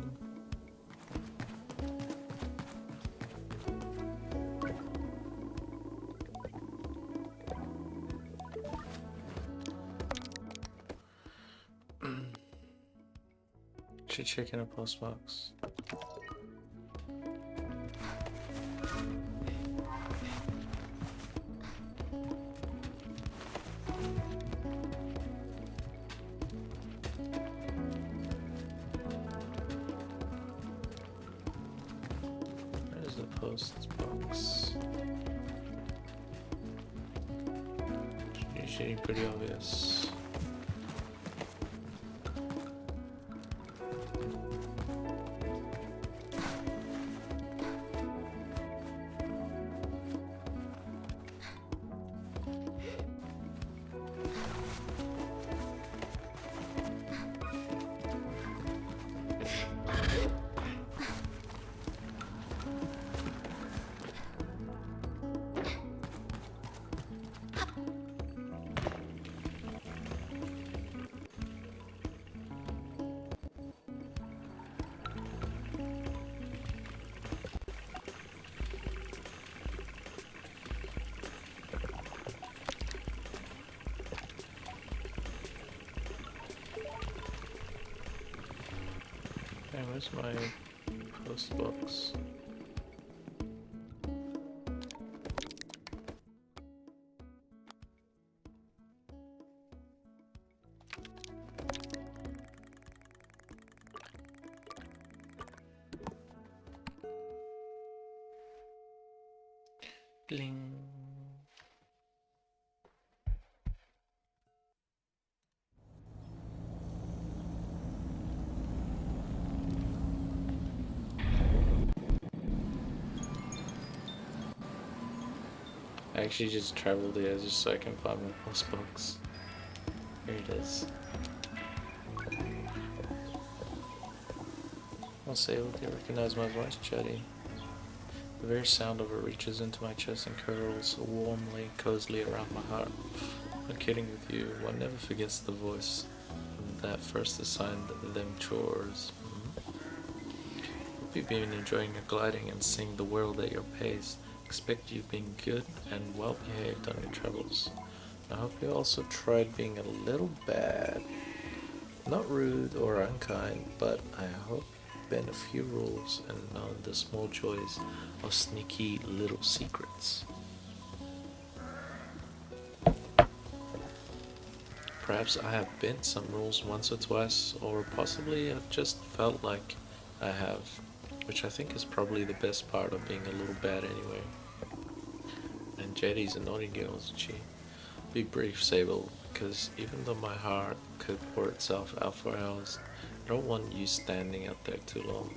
Should check in a postbox. Where's the postbox? Usually pretty obvious. Okay, where's my postbox? Bling. I actually just traveled there just so I can find my postbox. Here it is. I'll say, do you recognize my voice, Chetty? The very sound of it reaches into my chest and curls warmly, cozily around my heart. I'm not kidding with you, one never forgets the voice that first assigned them chores. Hope you've been enjoying your gliding and seeing the world at your pace. Expect you've been good and well behaved on your travels. I hope you also tried being a little bad. Not rude or unkind, but I hope bend a few rules and known the small joys of sneaky little secrets. Perhaps I have bent some rules once or twice, or possibly I've just felt like I have, which I think is probably the best part of being a little bad anyway. And JD's a naughty girl, isn't she? Be brief, Sable, because even though my heart could pour itself out for hours, I don't want you standing out there too long.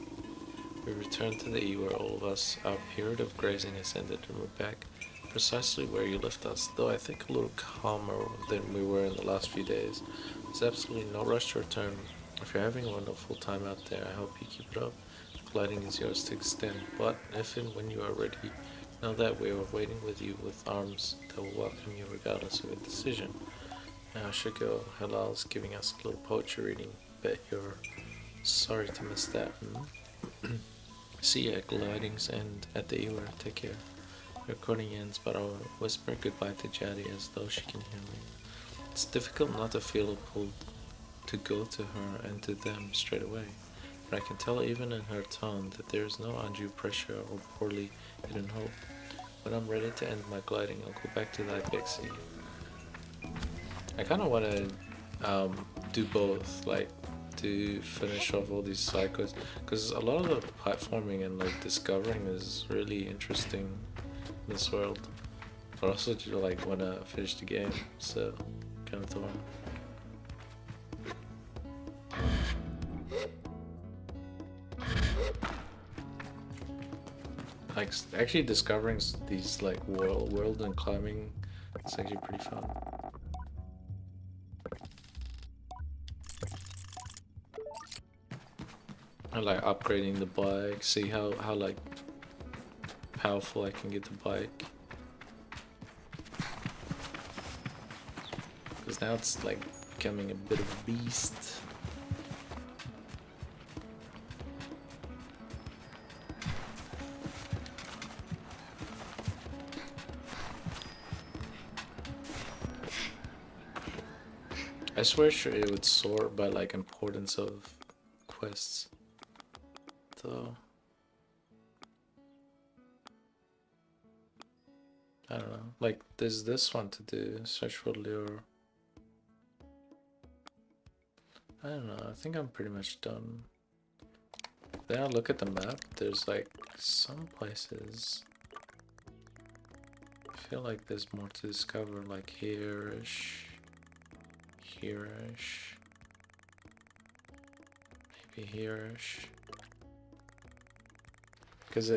We returned to the E where all of us, our period of grazing has ended, and we're back precisely where you left us, though I think a little calmer than we were in the last few days. There's absolutely no rush to return. If you're having a wonderful time out there, I hope you keep it up. The gliding is yours to extend, but if and when you are ready, know that we are waiting with you with arms that will welcome you regardless of your decision. Now I should go. Halal's giving us a little poetry reading. Bet you're sorry to miss that. See ya, glidings end at the Ewer. Take care. Recording ends, but I'll whisper goodbye to Jaddy as though she can hear me. It's difficult not to feel a pull to go to her and to them straight away, but I can tell even in her tone that there is no undue pressure or poorly hidden hope. When I'm ready to end my gliding, I'll go back to that Bixie. I kind of want to do both, like to finish off all these side quests, because a lot of the platforming and like discovering is really interesting in this world, but also do like want to finish the game, so kind of torn. Like actually discovering these like world and climbing, it's actually pretty fun. And like upgrading the bike, see how like powerful I can get the bike. Because now it's like becoming a bit of a beast. I swear sure it would sort by like importance of quests. So I don't know. Like there's this one to do, search for lure. I don't know, I think I'm pretty much done. Then I look at the map, there's like some places. I feel like there's more to discover, like here-ish. Here-ish. Maybe here-ish. Because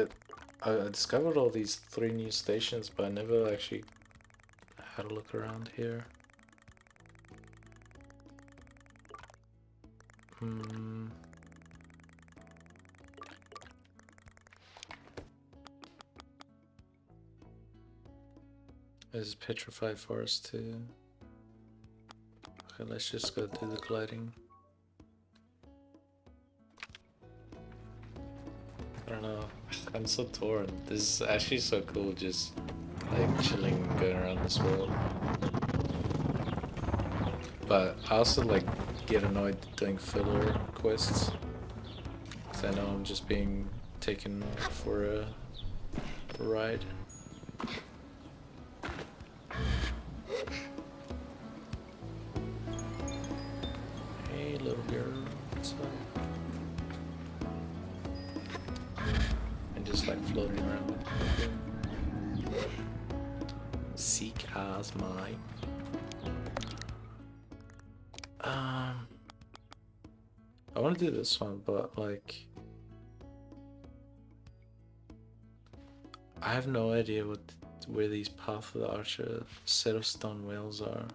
I discovered all these 3 new stations, but I never actually had a look around here. There's petrified forest too. Okay, let's just go do the gliding. I don't know. I'm so torn. This is actually so cool, just like chilling, going around this world. But I also like get annoyed doing filler quests, because I know I'm just being taken for a ride. Hey little girl, what's up? And just like floating around. Seek as mine. I want to do this one, but like I have no idea where these Path of the Archer set of stone whales are.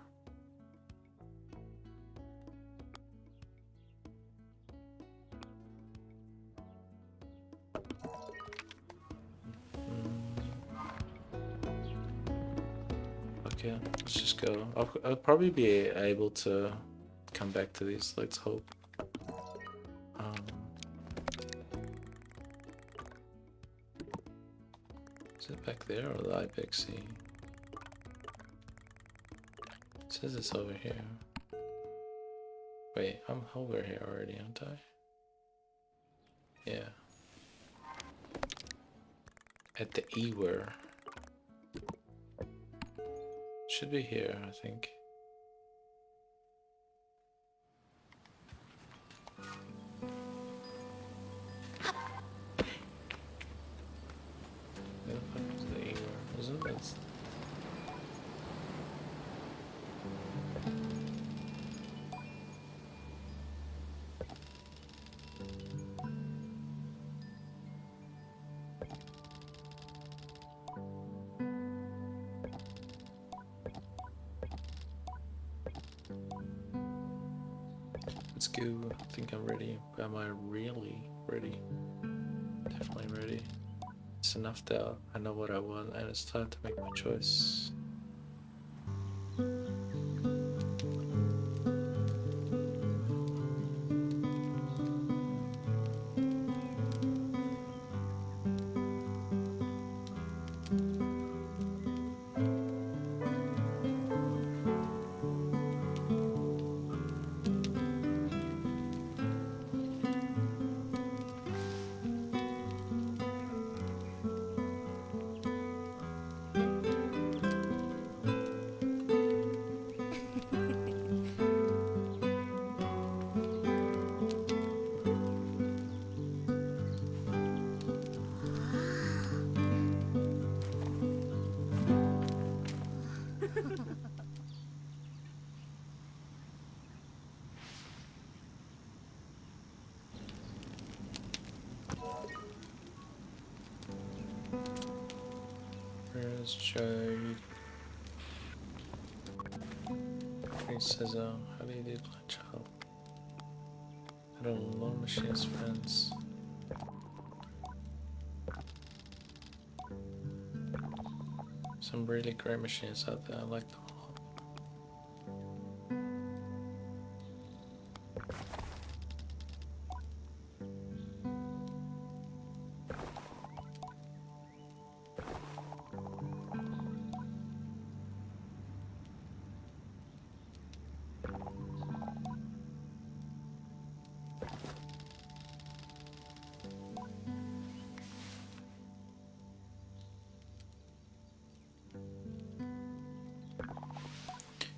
Okay, let's just go. I'll probably be able to come back to these, let's hope. Is it back there or the Ibex Sea? It says it's over here. Wait, I'm over here already, aren't I? Yeah. At the Ewer. Should be here, I think. Where the fuck is the Ewer? Isn't it? Let's go. I think I'm ready. But am I really ready? Definitely ready. It's enough that I know what I want and it's time to make my choice. Where's Jade? Princess, how do you do glitch help? I don't know, a lot of machinist friends. Some really great machinists out there. I like them a lot.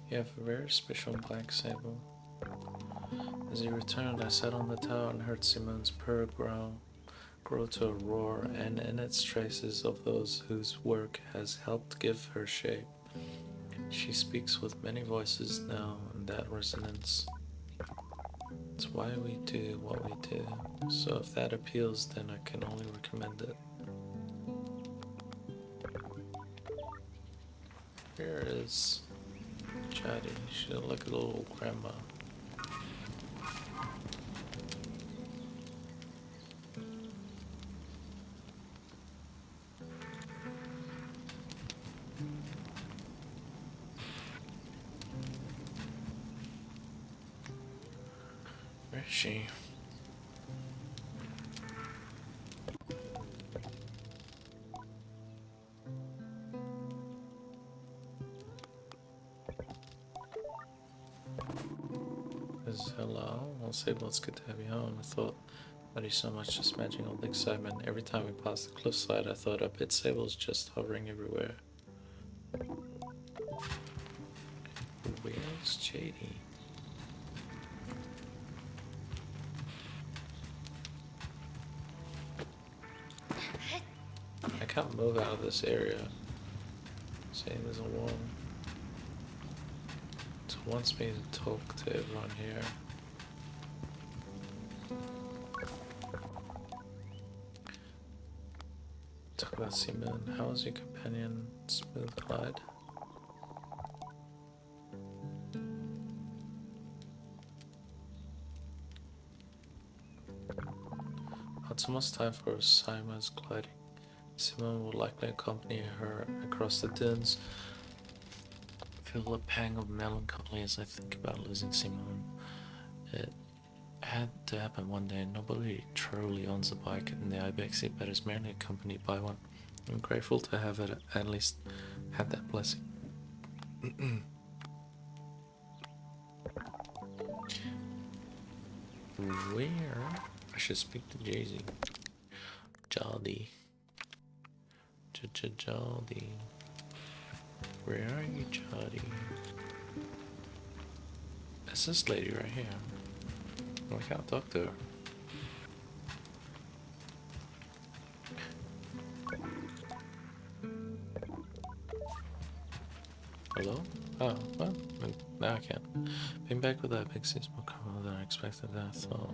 You have a very special black Sable. As he returned, I sat on the tower and heard Simone's purr grow to a roar, and in its traces of those whose work has helped give her shape. She speaks with many voices now, and that resonance. It's why we do what we do. So if that appeals, then I can only recommend it. Here is Chatty. She looks like a little grandma. Where is she? Hello. Well, Sable, it's good to have you home. I thought about you so much, just imagining all the excitement. Every time we passed the cliffside, I thought, I bet Sable's just hovering everywhere. Where's JD? I can't move out of this area. Saying there's a wall. So it wants me to talk to everyone here. Talk about Simone. How is your companion? Smooth glide. It's almost time for Sima's gliding. Simone will likely accompany her across the dunes. Feel a pang of melancholy as I think about losing Simone. It had to happen one day. Nobody truly owns a bike in the Ibexi, but is merely accompanied by one. I'm grateful to have it at least had that blessing. Where? I should speak to Jay-Z. Jaldi. Jaldi. Where are you, Jaldi? It's this lady right here. I can't talk to her. Hello? Oh, well, now I can. Being back with that big seems more common than I expected. I thought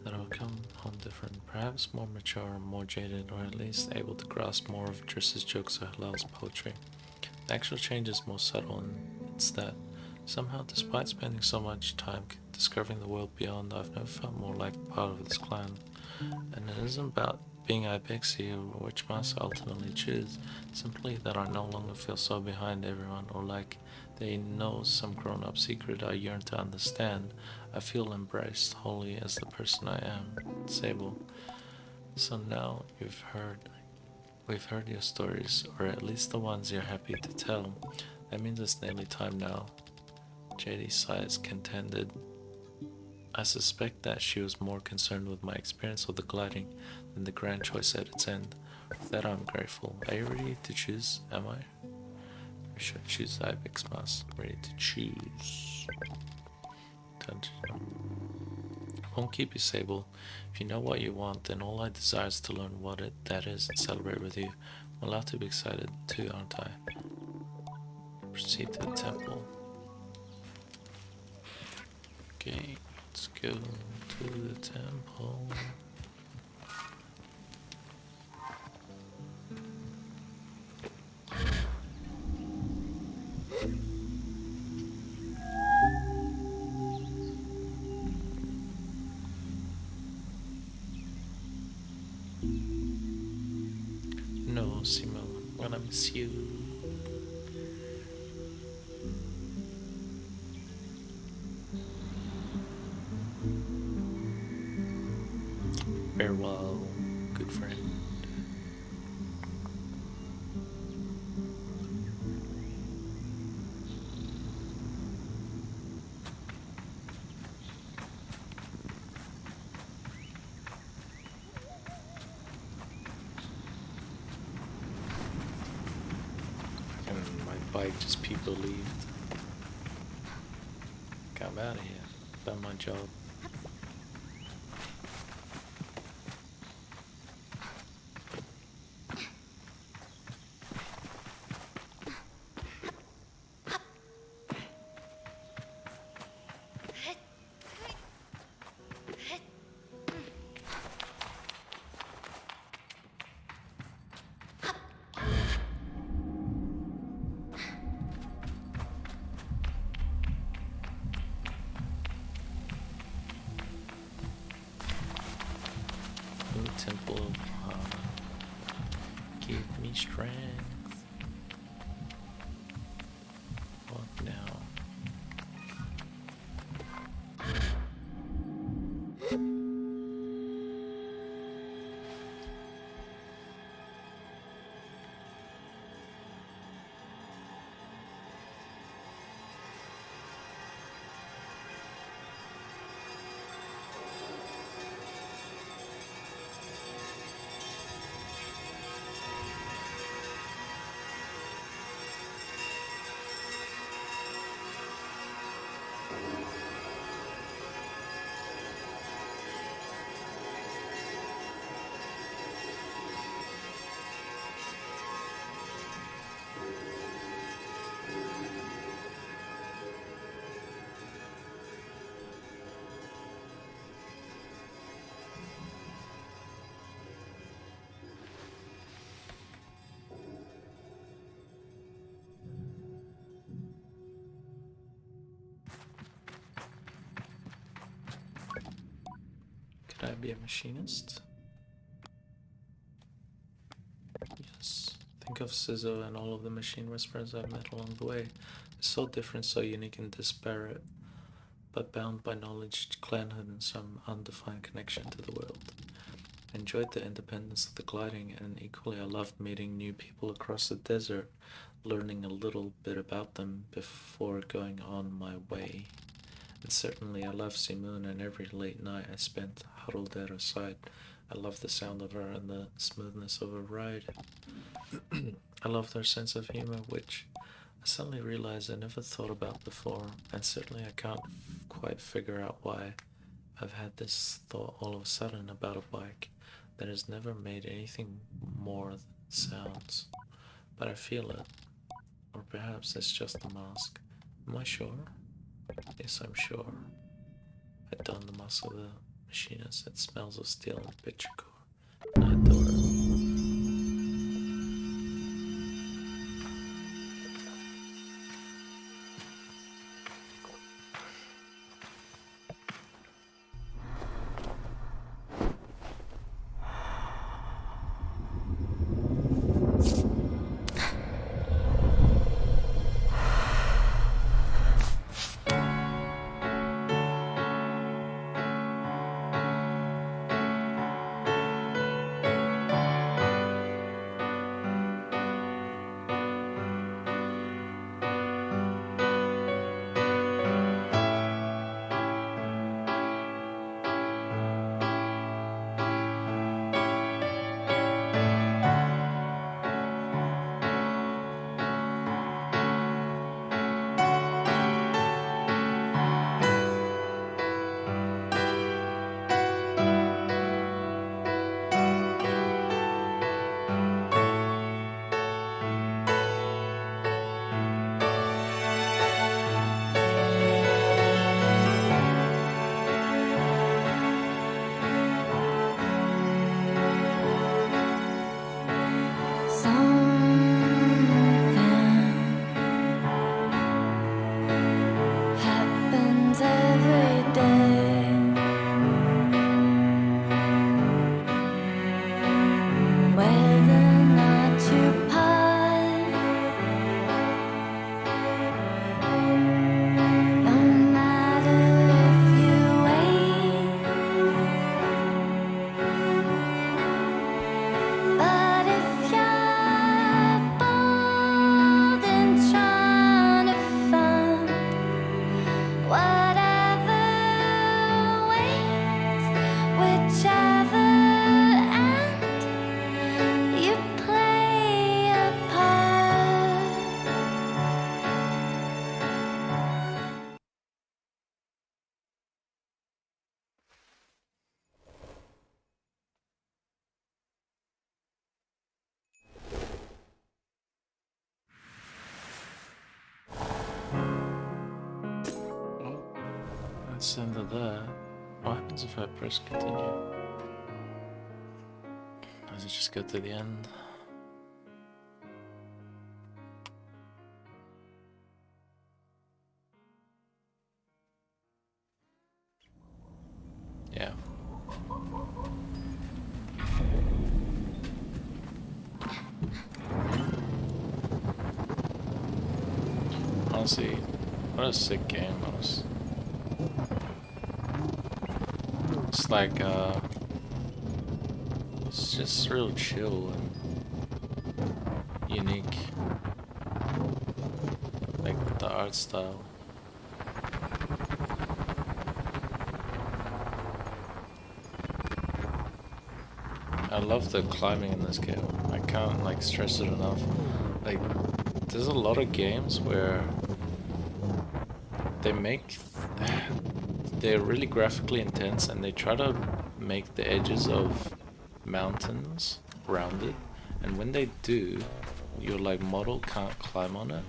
that I would come home different, perhaps more mature, more jaded, or at least able to grasp more of Triss's jokes or Hilal's poetry. The actual change is more subtle, and it's that somehow, despite spending so much time discovering the world beyond, I've never felt more like part of this clan. And it isn't about being Ibexi or which master I ultimately choose, simply that I no longer feel so behind everyone or like they know some grown-up secret I yearn to understand. I feel embraced wholly as the person I am, Sable. So now we've heard your stories, or at least the ones you're happy to tell. That means it's nearly time now. JD sighs contented. I suspect that she was more concerned with my experience of the gliding than the grand choice at its end. For that I'm grateful. Are you ready to choose? Am I? I should choose Ibex Mask. Ready to choose. I won't keep you, Sable. If you know what you want, then all I desire is to learn what that is and celebrate with you. I'm allowed to be excited too, aren't I? Proceed to the temple. Okay. Let's go to the temple. know, Simone, I'm gonna miss you. Farewell, good friend. And my bike just people leave. I'm out of here. Done my job. Ooh, Temple of give me strength. What now? Could I be a machinist? Yes. Think of Sizzo and all of the machine whisperers I've met along the way. They're so different, so unique and disparate, but bound by knowledge, clanhood, and some undefined connection to the world. I enjoyed the independence of the gliding, and equally I loved meeting new people across the desert, learning a little bit about them before going on my way. And certainly I love Simoon, and every late night I spent huddled at her side. I loved the sound of her and the smoothness of her ride. I loved her sense of humor, which I suddenly realized I never thought about before, and certainly I can't quite figure out why I've had this thought all of a sudden about a bike that has never made anything more than sounds. But I feel it. Or perhaps it's just the mask. Am I sure? Yes, I'm sure. I don the mask of the machinist that smells of steel and picture core. And I adore it. That's the end of that. What happens if I press continue? Does it just go to the end? Yeah. Honestly, what a sick game, honestly. It's like, it's just real chill and unique. Like the art style. I love the climbing in this game. I can't like stress it enough. Like, there's a lot of games where they're really graphically intense and they try to make the edges of mountains rounded, and when they do, your like model can't climb on it.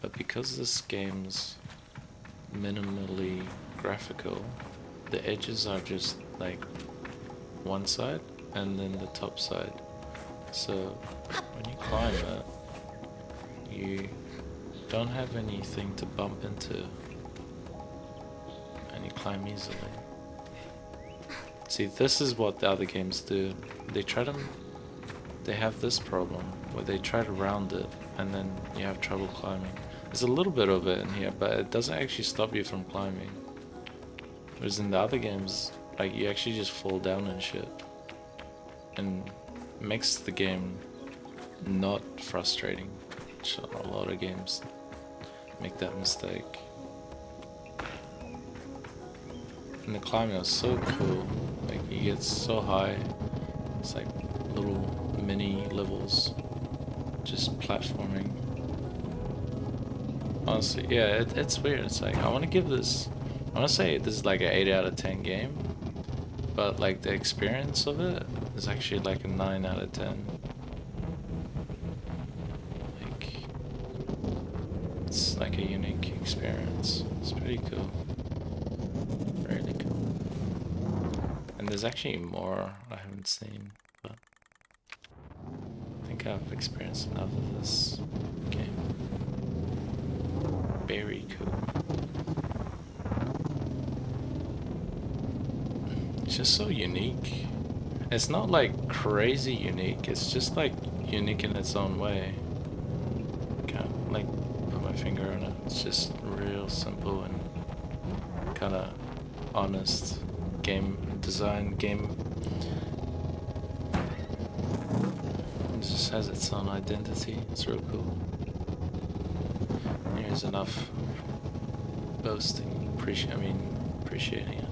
But because this game's minimally graphical, the edges are just like one side and then the top side. So when you climb it, you don't have anything to bump into and you climb easily. See, this is what the other games do. They have this problem where they try to round it and then you have trouble climbing. There's a little bit of it in here, but it doesn't actually stop you from climbing. Whereas in the other games, like, you actually just fall down and shit. And makes the game not frustrating. Which a lot of games make that mistake. And the climbing is so cool. Like, you get so high. It's like little mini levels. Just platforming. Honestly, yeah, it's weird. It's like, I want to say this is like an 8 out of 10 game. But like the experience of it is actually like a 9 out of 10. Like, it's like a unique experience. It's pretty cool. Really cool. And there's actually more I haven't seen, but I think I've experienced enough of this game. Very cool. It's just so unique. It's not like crazy unique, it's just like unique in its own way. Can't like put my finger on it. It's just real simple and kind of honest game design. It just has its own identity. It's real cool. Here's enough boasting, appreciating it.